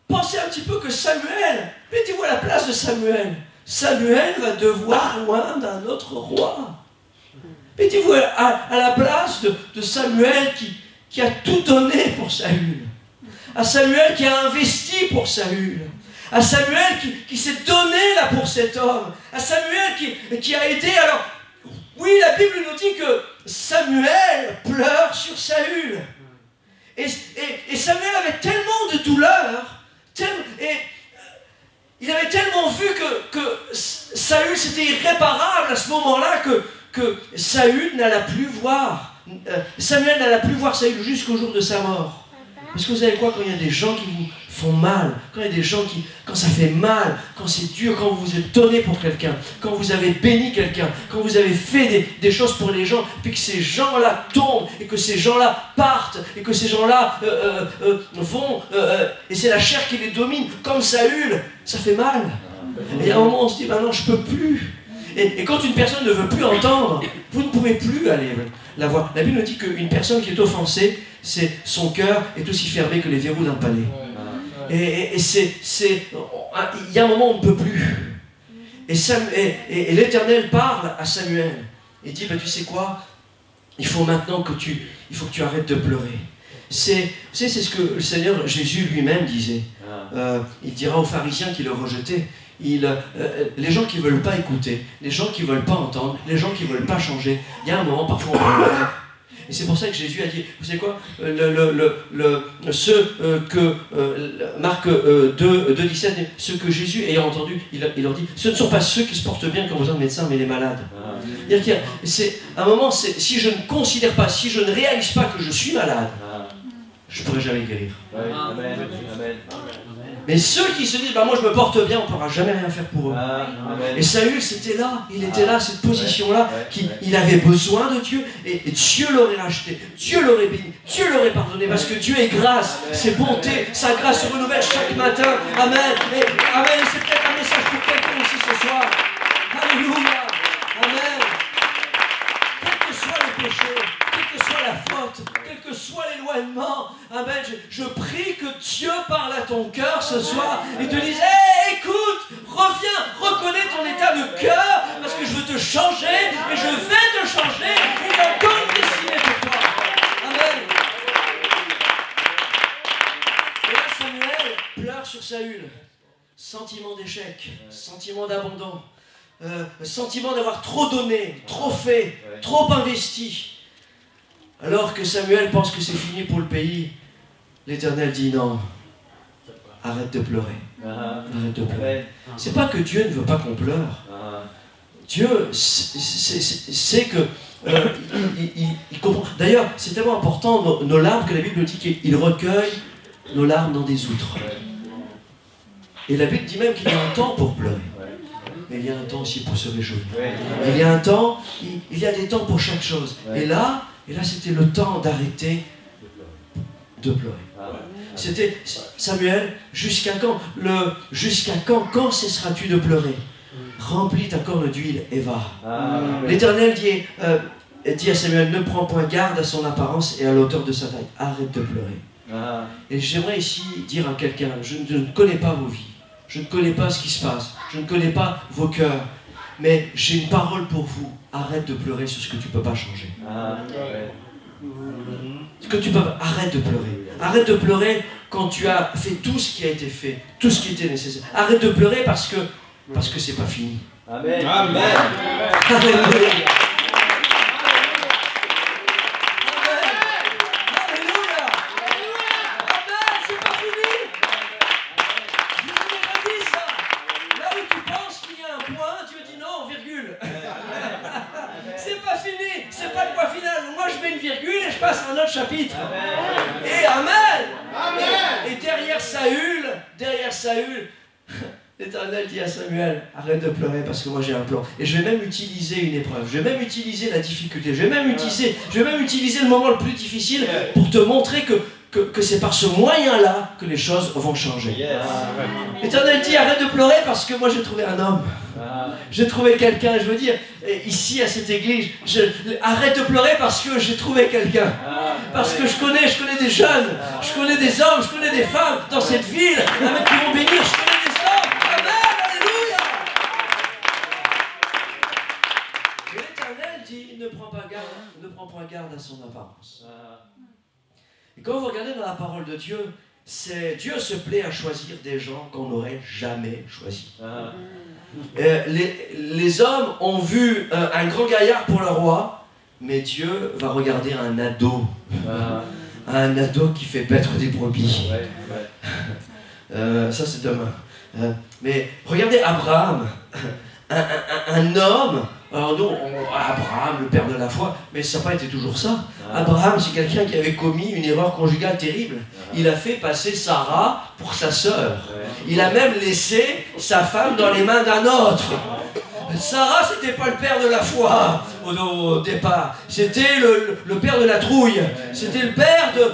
pensez un petit peu que Samuel, mettez-vous à la place de Samuel. Samuel va devoir loin d'un autre roi. Mettez-vous à la place de Samuel qui a tout donné pour Saül. À Samuel qui a investi pour Saül. À Samuel qui s'est donné là pour cet homme. À Samuel qui a aidé. Alors, oui, la Bible nous dit que Samuel pleure sur Saül. Et Samuel avait tellement de douleur, et il avait tellement vu que Saül c'était irréparable à ce moment-là que Saül n'alla plus voir. Samuel n'alla plus voir Saül jusqu'au jour de sa mort. Parce que vous savez quoi, quand il y a des gens qui vous font mal, quand il y a des gens quand ça fait mal, quand c'est dur, quand vous vous êtes donné pour quelqu'un, quand vous avez béni quelqu'un, quand vous avez fait des choses pour les gens, puis que ces gens-là tombent, et que ces gens-là partent, et que ces gens-là vont, et c'est la chair qui les domine, comme Saül, ça fait mal. Et à un moment, on se dit, ben non, je peux plus. Et quand une personne ne veut plus entendre, vous ne pouvez plus aller la voir. La Bible nous dit qu'une personne qui est offensée, son cœur est aussi fermé que les verrous d'un palais. Et il y a un moment où on ne peut plus. Et l'Éternel parle à Samuel et dit, ben, tu sais quoi, il faut maintenant que tu arrêtes de pleurer. C'est ce que le Seigneur Jésus lui-même disait. Il dira aux pharisiens qui le rejetaient, les gens qui ne veulent pas écouter, les gens qui ne veulent pas entendre, les gens qui ne veulent pas changer, il y a un moment parfois on peut le faire. Et c'est pour ça que Jésus a dit, vous savez quoi, Marc 2,17, ceux que Jésus ayant entendu, il leur dit, ce ne sont pas ceux qui se portent bien quand vous êtes médecin, mais les malades. C'est à un moment, si je ne considère pas, si je ne réalise pas que je suis malade, je ne pourrai jamais guérir. Amen. Mais ceux qui se disent, bah moi je me porte bien, on ne pourra jamais rien faire pour eux. Et Saül, c'était là, il était là, cette position-là, il avait besoin de Dieu, et Dieu l'aurait racheté, Dieu l'aurait béni, Dieu l'aurait pardonné, parce que Dieu est grâce, c'est bonté, sa grâce se renouvelle chaque matin. Amen. Et c'est peut-être un message pour quelqu'un ici ce soir. Alléluia. Amen. Quel que soit le péché, quelle que soit la faute, quel que soit l'éloignement, amen, je prie que Dieu parle à ton cœur ce soir et te dise, hey, écoute, reviens, reconnais ton état de cœur, parce que je veux te changer et je vais te changer. Il y a encore une destinée pour toi. Amen. Et là, Samuel pleure sur Saül. Sentiment d'échec, sentiment d'abandon, sentiment d'avoir trop donné, trop fait, trop investi. Alors que Samuel pense que c'est fini pour le pays, l'Éternel dit non, arrête de pleurer. Arrête de pleurer. C'est pas que Dieu ne veut pas qu'on pleure. Dieu sait que il comprend. D'ailleurs, c'est tellement important nos larmes que la Bible dit qu'il recueille nos larmes dans des outres. Et la Bible dit même qu'il y a un temps pour pleurer. Mais il y a un temps aussi pour se réjouir. Il y a un temps, il y a des temps pour chaque chose. Et là, c'était le temps d'arrêter de pleurer. C'était Samuel, jusqu'à quand quand cesseras-tu de pleurer? Remplis ta corne d'huile et va. L'Éternel dit à Samuel, ne prends point garde à son apparence et à l'auteur de sa taille. Arrête de pleurer. Et j'aimerais ici dire à quelqu'un, je ne connais pas vos vies, je ne connais pas ce qui se passe, je ne connais pas vos cœurs, mais j'ai une parole pour vous. Arrête de pleurer sur ce que tu ne peux pas changer. Ce que tu peux pas, arrête de pleurer. Arrête de pleurer quand tu as fait tout ce qui a été fait, tout ce qui était nécessaire. Arrête de pleurer parce que c'est pas fini. Amen. Amen. Alléluia. Chapitre. Amen. Et amen. Amen. Et derrière Saül, l'Éternel dit à Samuel, arrête de pleurer parce que moi j'ai un plan. Et je vais même utiliser une épreuve, je vais même utiliser la difficulté, je vais même utiliser le moment le plus difficile pour te montrer que que c'est par ce moyen-là que les choses vont changer. L'Éternel dit, arrête de pleurer parce que moi j'ai trouvé un homme. J'ai trouvé quelqu'un, je veux dire, ici à cette église, arrête de pleurer parce que j'ai trouvé quelqu'un. Parce que je connais des jeunes, je connais des hommes, je connais des femmes dans cette ville, avec qui vont bénir, je connais des hommes. Amen, alléluia. Et l'Éternel dit, ne prends pas garde à son apparence. Et quand vous regardez dans la parole de Dieu, Dieu se plaît à choisir des gens qu'on n'aurait jamais choisis. Les hommes ont vu un grand gaillard pour le roi, mais Dieu va regarder un ado. Un ado qui fait paître des brebis. Ça c'est demain. Mais regardez Abraham, un homme. Alors nous, Abraham, le père de la foi, mais ça n'a pas été toujours ça. Abraham, c'est quelqu'un qui avait commis une erreur conjugale terrible. Il a fait passer Sarah pour sa sœur. Il a même laissé sa femme dans les mains d'un autre. Sarah, c'était pas le père de la foi au départ. C'était le père de la trouille. C'était le père de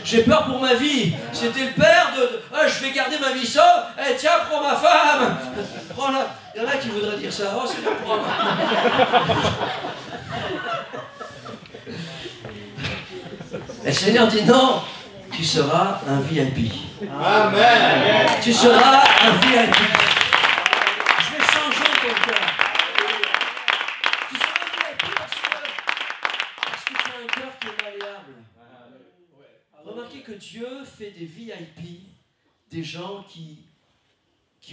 j'ai peur pour ma vie. C'était le père de je vais garder ma vie seule. Tiens, prends ma femme. Prends-la. Il y en a qui voudraient dire ça. Oh, Seigneur, prends-la. Et le Seigneur dit non, tu seras un VIP. Amen. Tu seras un VIP. Je vais changer ton cœur. Tu seras un VIP parce que tu as un cœur qui est malléable. Remarquez que Dieu fait des VIP, des gens qui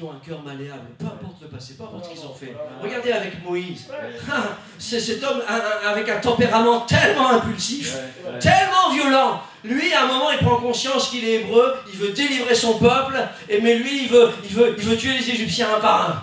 ont un cœur malléable, peu importe le passé, peu importe ce qu'ils ont fait. Regardez avec Moïse. C'est cet homme avec un tempérament tellement impulsif, tellement violent. Lui, à un moment, il prend conscience qu'il est hébreu, il veut délivrer son peuple, mais lui, il veut tuer les Égyptiens un par un.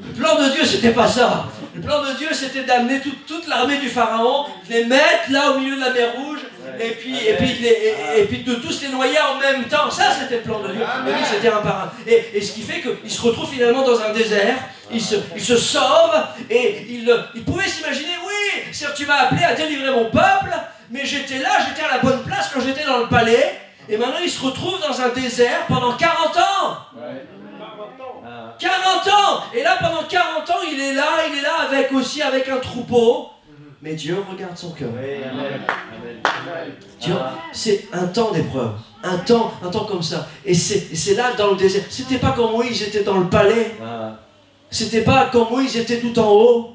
Le plan de Dieu, c'était pas ça. Le plan de Dieu, c'était d'amener toute l'armée du Pharaon, de les mettre là au milieu de la mer Rouge, et puis de tous les noyer en même temps. Ça, c'était le plan de Dieu. Mais lui, c'était un par un. Et ce qui fait qu'il se retrouve finalement dans un désert, il se sauve, et il pouvait s'imaginer, oui, tu m'as appelé à délivrer mon peuple, mais j'étais là, j'étais à la bonne place quand j'étais dans le palais, et maintenant il se retrouve dans un désert pendant 40 ans. 40 ans. Et là, pendant 40 ans, il est là avec un troupeau. Mais Dieu regarde son cœur. Dieu, c'est un temps d'épreuve. Un temps comme ça. Et c'est là, dans le désert. C'était pas quand Moïse était dans le palais. C'était pas quand Moïse était tout en haut.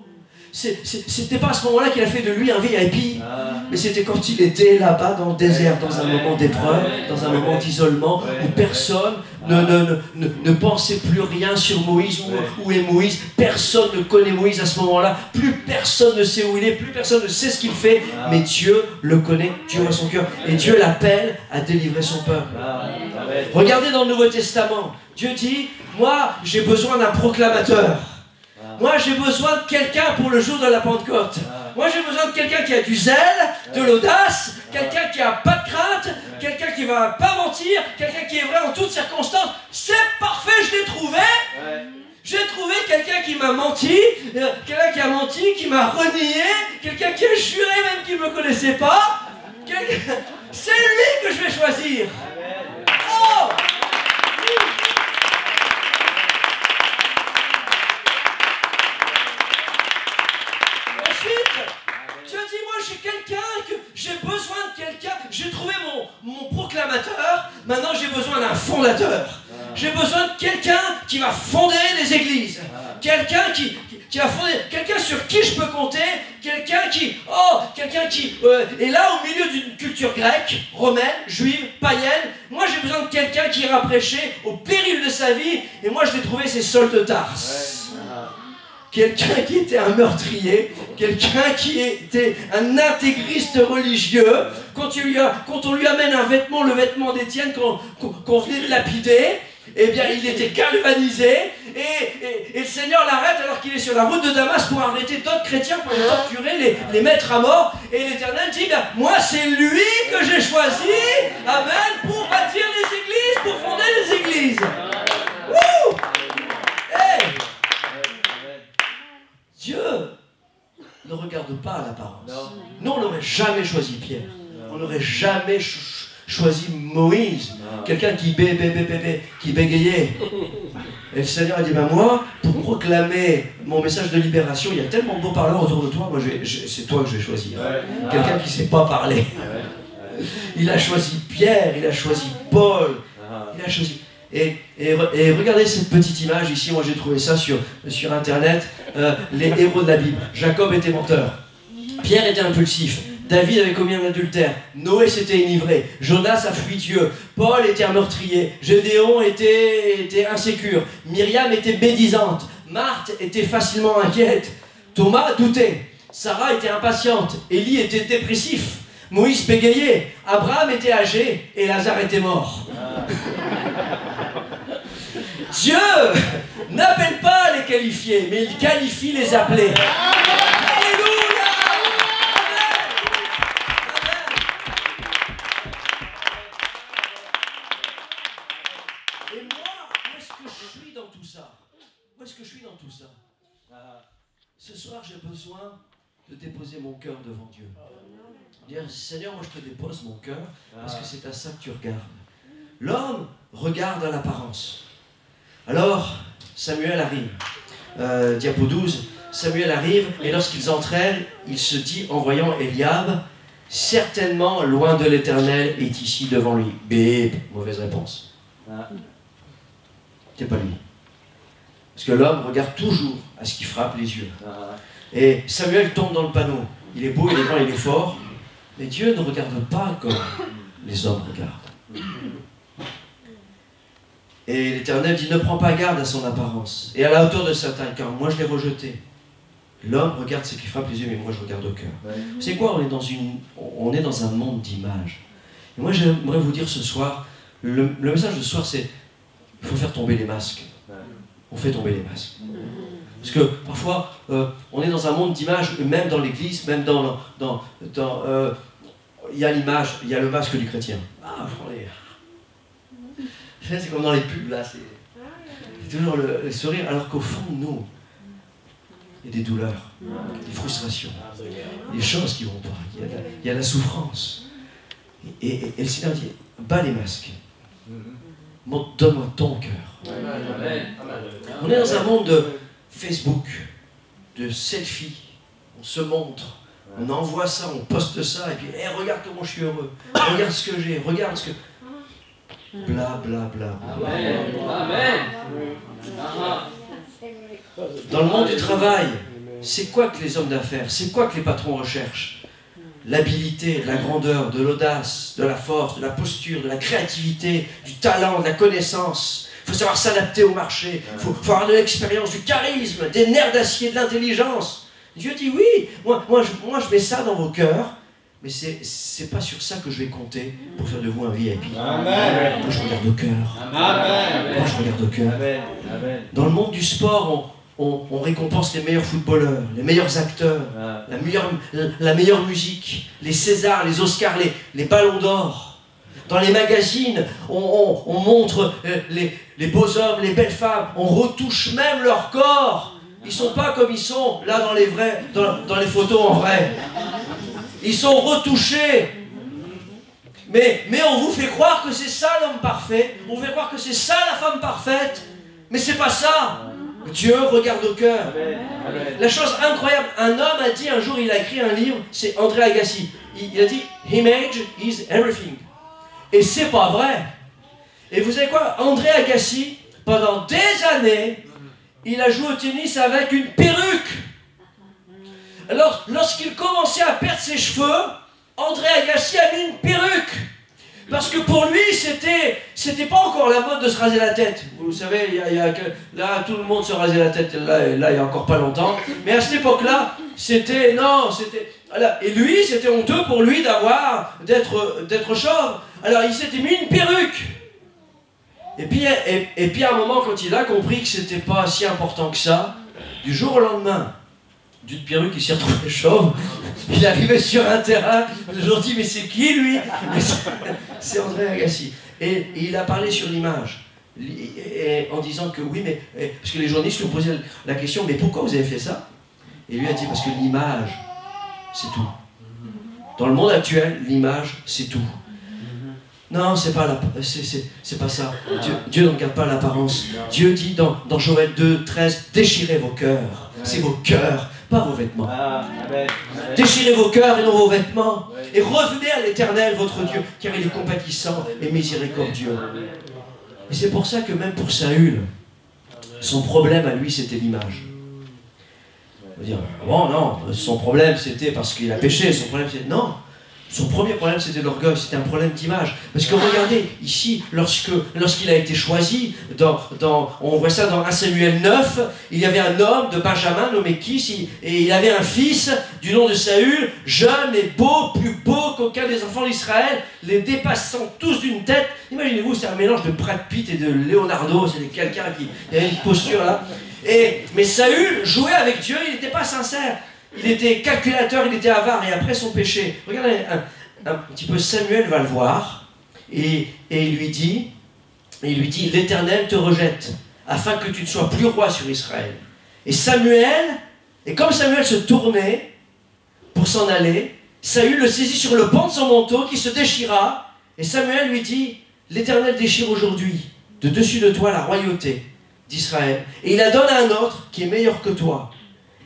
C'était pas à ce moment-là qu'il a fait de lui un VIP. Mais c'était quand il était là-bas dans le désert, dans un moment d'épreuve, dans un moment d'isolement, où personne ne pensait plus rien sur Moïse, où est Moïse. Personne ne connaît Moïse à ce moment-là. Plus personne ne sait où il est, plus personne ne sait ce qu'il fait. Mais Dieu le connaît, Dieu voit son cœur. Et Dieu l'appelle à délivrer son peuple. Regardez dans le Nouveau Testament. Dieu dit, moi j'ai besoin d'un proclamateur. Moi, j'ai besoin de quelqu'un pour le jour de la Pentecôte. Moi, j'ai besoin de quelqu'un qui a du zèle, de l'audace, quelqu'un qui n'a pas de crainte, quelqu'un qui ne va pas mentir, quelqu'un qui est vrai en toutes circonstances. C'est parfait, je l'ai trouvé. J'ai trouvé quelqu'un qui m'a menti, quelqu'un qui a menti, qui m'a renié, quelqu'un qui a juré même qu'il ne me connaissait pas. C'est lui que je vais choisir. Oh! Dieu dit, moi j'ai besoin de quelqu'un, j'ai trouvé mon proclamateur, maintenant j'ai besoin d'un fondateur. J'ai besoin de quelqu'un qui va fonder des églises, quelqu'un qui va fonder, quelqu'un sur qui je peux compter, quelqu'un qui est là au milieu d'une culture grecque, romaine, juive, païenne. Moi j'ai besoin de quelqu'un qui ira prêcher au péril de sa vie, et moi je l'ai trouvé, c'est Saul de Tarse. Quelqu'un qui était un meurtrier, quelqu'un qui était un intégriste religieux. Quand on lui amène un vêtement, le vêtement d'Étienne qu'on venait de lapider, eh bien il était galvanisé, et le Seigneur l'arrête alors qu'il est sur la route de Damas pour arrêter d'autres chrétiens, pour les torturer, les mettre à mort. Et l'Éternel dit, ben, moi c'est lui que j'ai choisi, amen, pour bâtir les églises, pour fonder les églises. Wouh! Hey! Dieu ne regarde pas l'apparence. Nous, on n'aurait jamais choisi Pierre. On n'aurait jamais choisi Moïse, quelqu'un qui bégayait. Et le Seigneur a dit, ben moi, pour proclamer mon message de libération, il y a tellement de beaux parleurs autour de toi, moi c'est toi que je vais choisir. Quelqu'un qui ne sait pas parler. Il a choisi Pierre, il a choisi Paul, il a choisi... Et regardez cette petite image ici, moi j'ai trouvé ça sur Internet, les héros de la Bible. Jacob était menteur, Pierre était impulsif, David avait commis un adultère, Noé s'était enivré, Jonas a fui Dieu, Paul était un meurtrier, Gédéon était insécure, Myriam était médisante, Marthe était facilement inquiète, Thomas doutait, Sarah était impatiente, Élie était dépressif, Moïse bégayait, Abraham était âgé et Lazare était mort. Dieu n'appelle pas les qualifiés, mais il qualifie les appelés. Alléluia! Et moi, où est-ce que je suis dans tout ça? Où est-ce que je suis dans tout ça? Ce soir, j'ai besoin de déposer mon cœur devant Dieu. Dire, Seigneur, moi je te dépose mon cœur parce que c'est à ça que tu regardes. L'homme regarde à l'apparence. Alors, Samuel arrive. Diapo 12, Samuel arrive et lorsqu'ils entrèrent, il se dit en voyant Eliab, certainement loin de l'Éternel est ici devant lui. Bip, mauvaise réponse. C'est pas lui. Parce que l'homme regarde toujours à ce qui frappe les yeux. Et Samuel tombe dans le panneau. Il est beau, il est grand, il est fort. Mais Dieu ne regarde pas comme les hommes regardent. Et l'Éternel dit, ne prends pas garde à son apparence et à la hauteur de sa taille, car moi je l'ai rejeté. L'homme regarde ce qui frappe les yeux, mais moi je regarde au cœur. C'est quoi? On est dans un monde d'images. Et moi j'aimerais vous dire ce soir, le message de ce soir c'est, il faut faire tomber les masques. On fait tomber les masques. Parce que parfois, on est dans un monde d'images, même dans l'église, même il y a l'image, il y a le masque du chrétien. Ah, c'est comme dans les pubs, là, c'est toujours le sourire, alors qu'au fond de nous, il y a des douleurs, des frustrations, des choses qui ne vont pas, il y a la souffrance. Et le Seigneur dit, bats les masques, donne-moi ton cœur. On est dans un monde de Facebook, de selfies, on se montre, on envoie ça, on poste ça, et puis hey, regarde comment je suis heureux, regarde ce que j'ai, regarde ce que... Bla bla bla. Amen. Dans le monde du travail, c'est quoi que les hommes d'affaires, c'est quoi que les patrons recherchent? L'habilité, de la grandeur, de l'audace, de la force, de la posture, de la créativité, du talent, de la connaissance. Il faut savoir s'adapter au marché, il faut avoir de l'expérience, du charisme, des nerfs d'acier, de l'intelligence. Dieu dit oui, moi je mets ça dans vos cœurs, mais c'est pas sur ça que je vais compter pour faire de vous un VIP. Amen. Moi je regarde au cœur. Amen. Moi je regarde au cœur. Amen. Dans le monde du sport, on récompense les meilleurs footballeurs, les meilleurs acteurs, la meilleure musique, les Césars, les Oscars, les Ballons d'Or. Dans les magazines, on montre les beaux hommes, les belles femmes, on retouche même leur corps. Ils ne sont pas comme ils sont là dans les photos en vrai. Ils sont retouchés. Mais on vous fait croire que c'est ça l'homme parfait, on vous fait croire que c'est ça la femme parfaite, mais c'est pas ça. Dieu regarde au cœur. La chose incroyable, un homme a dit un jour, il a écrit un livre, c'est André Agassi. Il a dit « Image is everything ». Et c'est pas vrai. Et vous savez quoi? André Agassi, pendant des années, il a joué au tennis avec une perruque. Alors, lorsqu'il commençait à perdre ses cheveux, André Agassi a mis une perruque. Parce que pour lui, c'était pas encore la mode de se raser la tête. Vous savez, là, tout le monde se rasait la tête, là, il y a encore pas longtemps. Mais à cette époque-là, c'était... Et lui, c'était honteux pour lui d'être chauve. Alors, il s'était mis une perruque. Et puis, à un moment, quand il a compris que c'était pas si important que ça, du jour au lendemain, d'une perruque, il s'est retrouvé chauve. Il arrivait sur un terrain. Les gens disent, mais c'est qui lui? C'est André Agassi. Et il a parlé sur l'image. En disant que oui, mais... Parce que les journalistes lui posaient la question, mais pourquoi vous avez fait ça? Et lui a dit, parce que l'image, c'est tout. Dans le monde actuel, l'image, c'est tout. Non, c'est pas ça. Dieu ne regarde pas l'apparence. Dieu dit dans Joël 2, 13, déchirez vos cœurs. C'est vos cœurs, pas vos vêtements. Déchirez vos cœurs et non vos vêtements. Et revenez à l'Éternel, votre Dieu, car il est compatissant et miséricordieux. Et c'est pour ça que même pour Saül, son problème à lui, c'était l'image. On va dire, bon, non, son problème, c'était parce qu'il a péché. Son problème, c'était... Non. Son premier problème, c'était l'orgueil, c'était un problème d'image. Parce que regardez, ici, lorsqu'il a été choisi, on voit ça dans 1 Samuel 9, il y avait un homme de Benjamin nommé Kis, et il avait un fils du nom de Saül, jeune et beau, plus beau qu'aucun des enfants d'Israël, les dépassant tous d'une tête. Imaginez-vous, c'est un mélange de Brad Pitt et de Leonardo, c'est quelqu'un qui avait une posture là. Mais Saül jouait avec Dieu, il n'était pas sincère. Il était calculateur, il était avare, et après son péché. Regardez, un petit peu, Samuel va le voir, et il lui dit, l'Éternel te rejette, afin que tu ne sois plus roi sur Israël. Et comme Samuel se tournait pour s'en aller, Saül le saisit sur le pan de son manteau, qui se déchira, et Samuel lui dit, l'Éternel déchire aujourd'hui, de dessus de toi, la royauté d'Israël, et il la donne à un autre qui est meilleur que toi.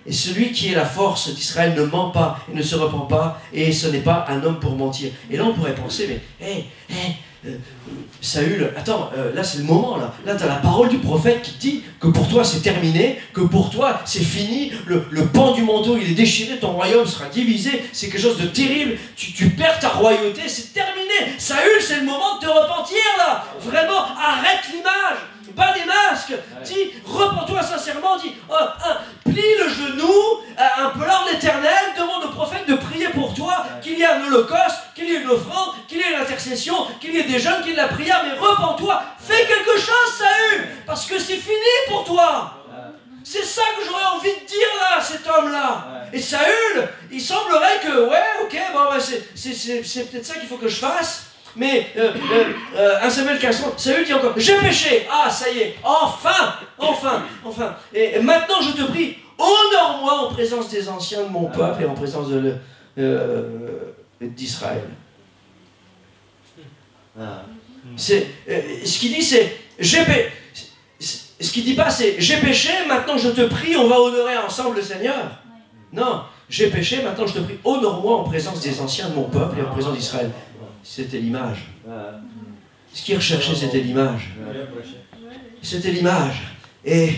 Et celui qui est la force d'Israël ne ment pas et ne se repent pas, et ce n'est pas un homme pour mentir. Et là, on pourrait penser, mais, Saül, attends, là c'est le moment, là tu as la parole du prophète qui dit que pour toi c'est terminé, que pour toi c'est fini, le pan du manteau il est déchiré, ton royaume sera divisé, c'est quelque chose de terrible, tu perds ta royauté, c'est terminé. Saül, c'est le moment de te repentir, là. Vraiment, arrête l'image. Pas les masques, dis, repens-toi sincèrement, dis, plie le genou, implore l'Éternel, demande au prophète de prier pour toi, qu'il y ait un holocauste, qu'il y ait une offrande, qu'il y ait une intercession, qu'il y ait des jeunes, qu'il y ait de la prière, mais repens-toi, fais quelque chose, Saül, parce que c'est fini pour toi. C'est ça que j'aurais envie de dire là, cet homme-là. Et Saül, il semblerait que, c'est peut-être ça qu'il faut que je fasse. Mais 1 Samuel 15, Saül dit encore, j'ai péché. Ah, ça y est, enfin. Et maintenant je te prie, honore-moi en présence des anciens de mon peuple et en présence d'Israël. Ce qu'il dit, c'est, ce qu'il dit pas, c'est, j'ai péché, maintenant je te prie, on va honorer ensemble le Seigneur. Non, j'ai péché, maintenant je te prie, honore-moi en présence des anciens de mon peuple et en présence d'Israël. C'était l'image. Ce qu'il recherchait, c'était l'image. C'était l'image. Et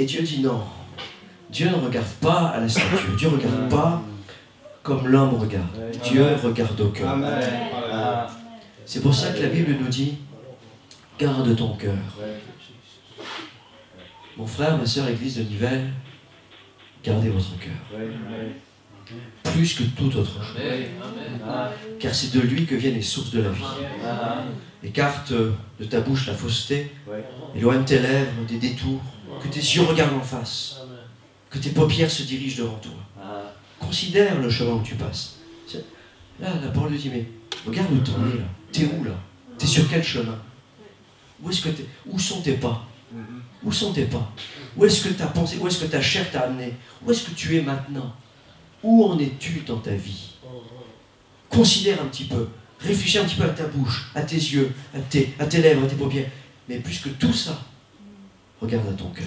Dieu dit non. Dieu ne regarde pas à la statue. Dieu ne regarde pas comme l'homme regarde. Dieu regarde au cœur. C'est pour ça que la Bible nous dit, garde ton cœur. Mon frère, ma soeur, Église de Nivelles, gardez votre cœur. Plus que toute autre chose. Car c'est de lui que viennent les sources de la vie. Écarte de ta bouche la fausseté, éloigne tes lèvres des détours, que tes yeux regardent en face, que tes paupières se dirigent devant toi. Considère le chemin où tu passes. Là, la parole dit, mais regarde où t'en es là. T'es où là? T'es sur quel chemin? Où sont tes pas? Où sont tes pas? Où est-ce que ta pensée, où est-ce que ta chair t'a amené? Où est-ce que tu es maintenant? Où en es-tu dans ta vie? Considère un petit peu, réfléchis un petit peu à ta bouche, à tes yeux, à tes lèvres, à tes paupières. Mais plus que tout ça, regarde à ton cœur.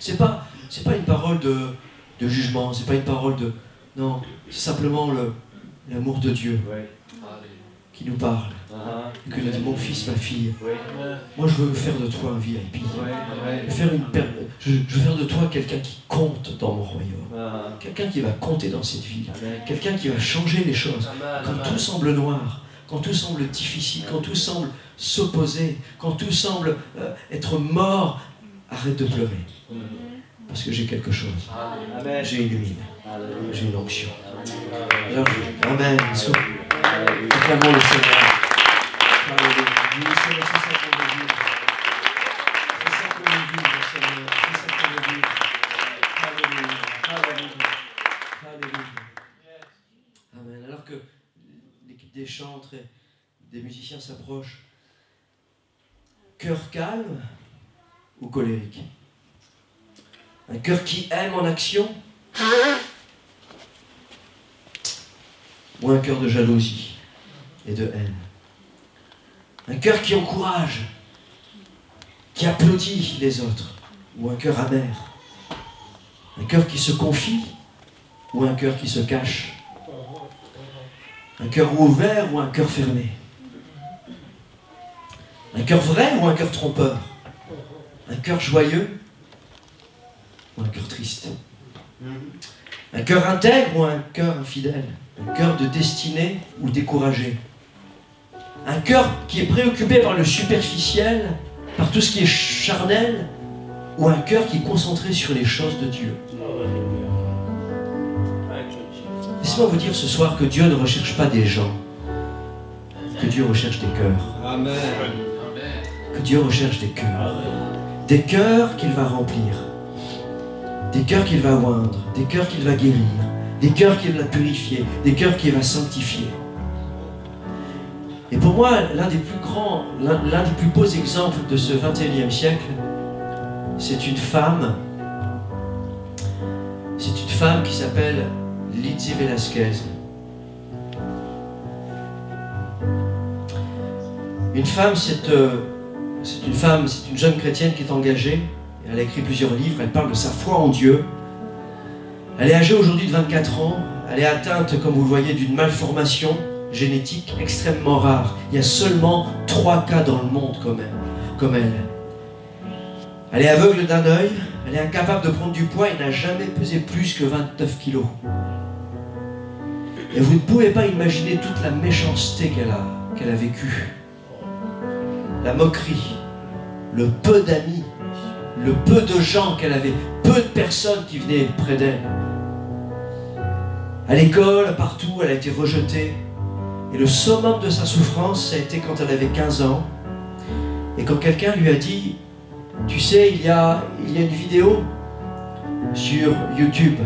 C'est pas une parole de jugement, c'est pas une parole de... Non, c'est simplement l'amour de Dieu qui nous parle. Et que nous dit, mon fils, ma fille, moi je veux faire de toi un VIP. Je veux faire de toi quelqu'un qui compte dans mon royaume. Quelqu'un qui va compter dans cette vie. Quelqu'un qui va changer les choses. Quand tout semble noir, quand tout semble difficile, quand tout semble s'opposer, quand tout semble être mort, arrête de pleurer. Parce que j'ai quelque chose. J'ai une huile. J'ai une onction. Alors, amen. Acclamons le Seigneur. Alléluia. C'est ça qu'on veut vivre. C'est ça qu'on veut vivre, Seigneur. C'est ça qu'on veut vivre. Alléluia. Alléluia. Amen. Alors que l'équipe des chantres et des musiciens s'approchent, cœur calme ou colérique? Un cœur qui aime en action ou un cœur de jalousie et de haine. Un cœur qui encourage, qui applaudit les autres, ou un cœur amer. Un cœur qui se confie, ou un cœur qui se cache. Un cœur ouvert ou un cœur fermé. Un cœur vrai ou un cœur trompeur. Un cœur joyeux ou un cœur triste. Un cœur intègre ou un cœur infidèle. Un cœur de destinée ou découragé. Un cœur qui est préoccupé par le superficiel, par tout ce qui est charnel, ou un cœur qui est concentré sur les choses de Dieu. Laissez-moi vous dire ce soir que Dieu ne recherche pas des gens, que Dieu recherche des cœurs. Amen. Que Dieu recherche des cœurs. Des cœurs qu'il va remplir. Des cœurs qu'il va oindre. Des cœurs qu'il va guérir. Des cœurs qu'il va purifier. Des cœurs qu'il va sanctifier. Et pour moi, l'un des plus beaux exemples de ce 21e siècle, c'est une femme qui s'appelle Lizy Velasquez. Une femme, c'est une jeune chrétienne qui est engagée. Elle a écrit plusieurs livres, elle parle de sa foi en Dieu. Elle est âgée aujourd'hui de 24 ans. Elle est atteinte, comme vous le voyez, d'une malformation génétique extrêmement rare. Il y a seulement 3 cas dans le monde comme elle. Elle est aveugle d'un œil, elle est incapable de prendre du poids et n'a jamais pesé plus que 29 kilos. Et vous ne pouvez pas imaginer toute la méchanceté qu'elle a vécue. La moquerie, le peu d'amis, le peu de gens qu'elle avait, peu de personnes qui venaient près d'elle. À l'école, partout, elle a été rejetée. Et le summum de sa souffrance, ça a été quand elle avait 15 ans. Et quand quelqu'un lui a dit, tu sais, il y a une vidéo sur YouTube.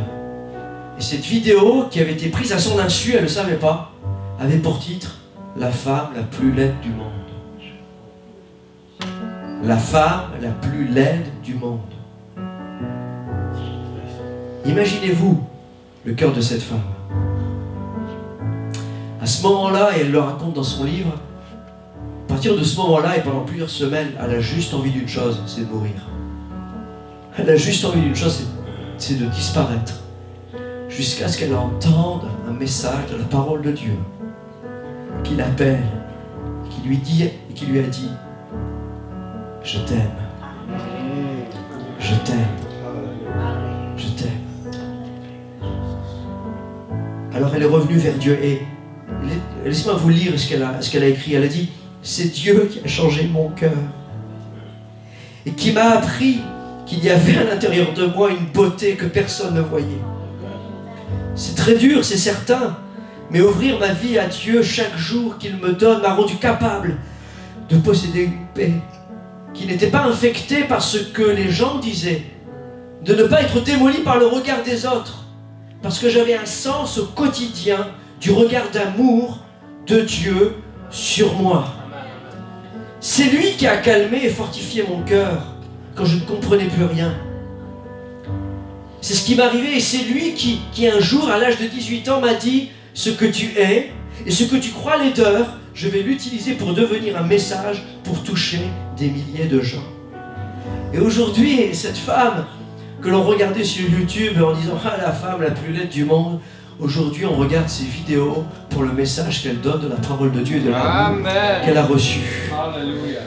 Et cette vidéo, qui avait été prise à son insu, elle ne le savait pas, avait pour titre « La femme la plus laide du monde ». La femme la plus laide du monde. Imaginez-vous le cœur de cette femme. À ce moment-là, et elle le raconte dans son livre, à partir de ce moment-là et pendant plusieurs semaines, elle a juste envie d'une chose, c'est de mourir. Elle a juste envie d'une chose, c'est de disparaître. Jusqu'à ce qu'elle entende un message de la parole de Dieu qui l'appelle, qui lui dit et qui lui a dit « Je t'aime, je t'aime, je t'aime ». Alors elle est revenue vers Dieu et laissez-moi vous lire ce qu'elle a écrit. Elle a dit « C'est Dieu qui a changé mon cœur et qui m'a appris qu'il y avait à l'intérieur de moi une beauté que personne ne voyait. C'est très dur, c'est certain, mais ouvrir ma vie à Dieu chaque jour qu'il me donne m'a rendu capable de posséder une paix qui n'était pas infectée par ce que les gens disaient, de ne pas être démolie par le regard des autres, parce que j'avais un sens au quotidien du regard d'amour de Dieu sur moi. C'est lui qui a calmé et fortifié mon cœur quand je ne comprenais plus rien. C'est ce qui m'est arrivé et c'est lui qui un jour, à l'âge de 18 ans, m'a dit « Ce que tu es et ce que tu crois laideur, je vais l'utiliser pour devenir un message pour toucher des milliers de gens. » Et aujourd'hui, cette femme que l'on regardait sur YouTube en disant « Ah, la femme la plus laide du monde », aujourd'hui, on regarde ses vidéos pour le message qu'elle donne de la parole de Dieu et de l'amour qu'elle a reçu. Alléluia.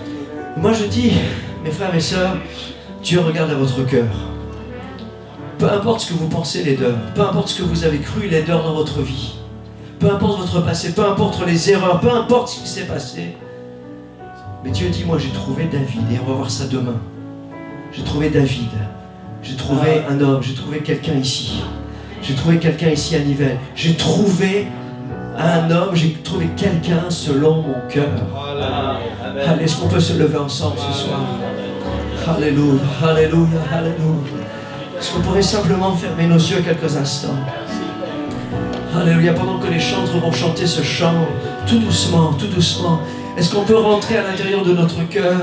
Moi, je dis, mes frères et sœurs, Dieu regarde à votre cœur. Peu importe ce que vous pensez laideur, peu importe ce que vous avez cru laideur dans votre vie, peu importe votre passé, peu importe les erreurs, peu importe ce qui s'est passé. Mais Dieu dit, moi j'ai trouvé David, et on va voir ça demain. J'ai trouvé David, j'ai trouvé un homme, j'ai trouvé quelqu'un ici. J'ai trouvé quelqu'un ici à Nivelles. J'ai trouvé un homme, j'ai trouvé quelqu'un selon mon cœur. Allez, est-ce qu'on peut se lever ensemble ce soir? Alléluia, alléluia, alléluia. Est-ce qu'on pourrait simplement fermer nos yeux quelques instants? Alléluia, pendant que les chantres vont chanter ce chant, tout doucement, tout doucement. Est-ce qu'on peut rentrer à l'intérieur de notre cœur?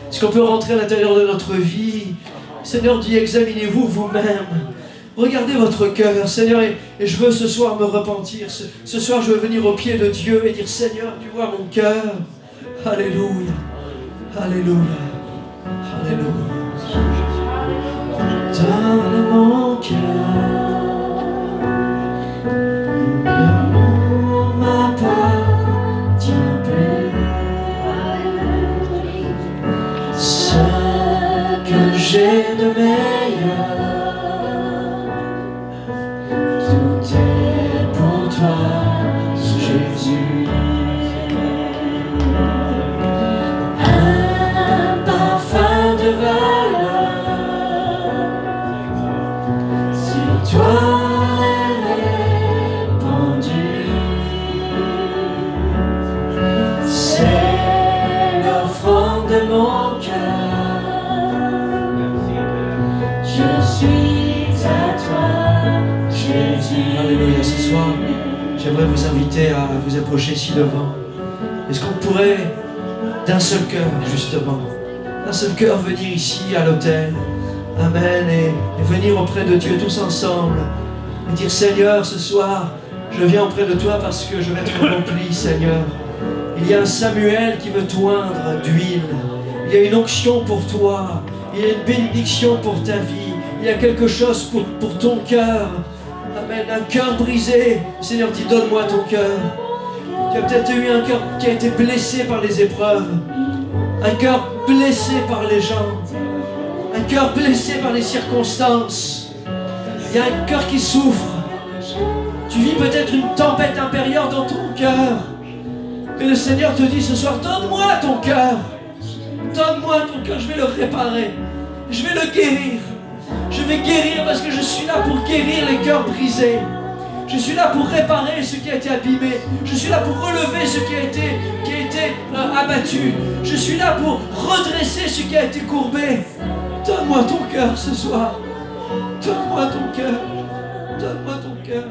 Est-ce qu'on peut rentrer à l'intérieur de notre vie? Seigneur dit, examinez-vous vous-même. Regardez votre cœur, Seigneur, et je veux ce soir me repentir. Ce soir, je veux venir au pied de Dieu et dire, Seigneur, tu vois mon cœur. Alléluia. Alléluia. Alléluia. Donne mon cœur. Ne m'appartient plus. Ce que j'ai de meilleur. Jésus, un parfum de valeur sur toi est répandu. C'est l'offrande de mon cœur. Je suis à toi, Jésus. Alléluia, ce soir. J'aimerais vous inviter à vous approcher ici devant. Est-ce qu'on pourrait, d'un seul cœur, justement, d'un seul cœur, venir ici à l'autel, Amen, et venir auprès de Dieu tous ensemble, et dire, Seigneur, ce soir, je viens auprès de toi parce que je vais être rempli, Seigneur. Il y a un Samuel qui veut t'oindre d'huile. Il y a une onction pour toi. Il y a une bénédiction pour ta vie. Il y a quelque chose pour ton cœur. Amen, un cœur brisé. Le Seigneur dit, donne-moi ton cœur. Tu as peut-être eu un cœur qui a été blessé par les épreuves. Un cœur blessé par les gens. Un cœur blessé par les circonstances. Il y a un cœur qui souffre. Tu vis peut-être une tempête intérieure dans ton cœur. Mais le Seigneur te dit ce soir, donne-moi ton cœur. Donne-moi ton cœur, je vais le réparer. Je vais le guérir. Je vais guérir parce que je suis là pour guérir les cœurs brisés. Je suis là pour réparer ce qui a été abîmé. Je suis là pour relever ce qui a été abattu. Je suis là pour redresser ce qui a été courbé. Donne-moi ton cœur ce soir. Donne-moi ton cœur. Donne-moi ton cœur.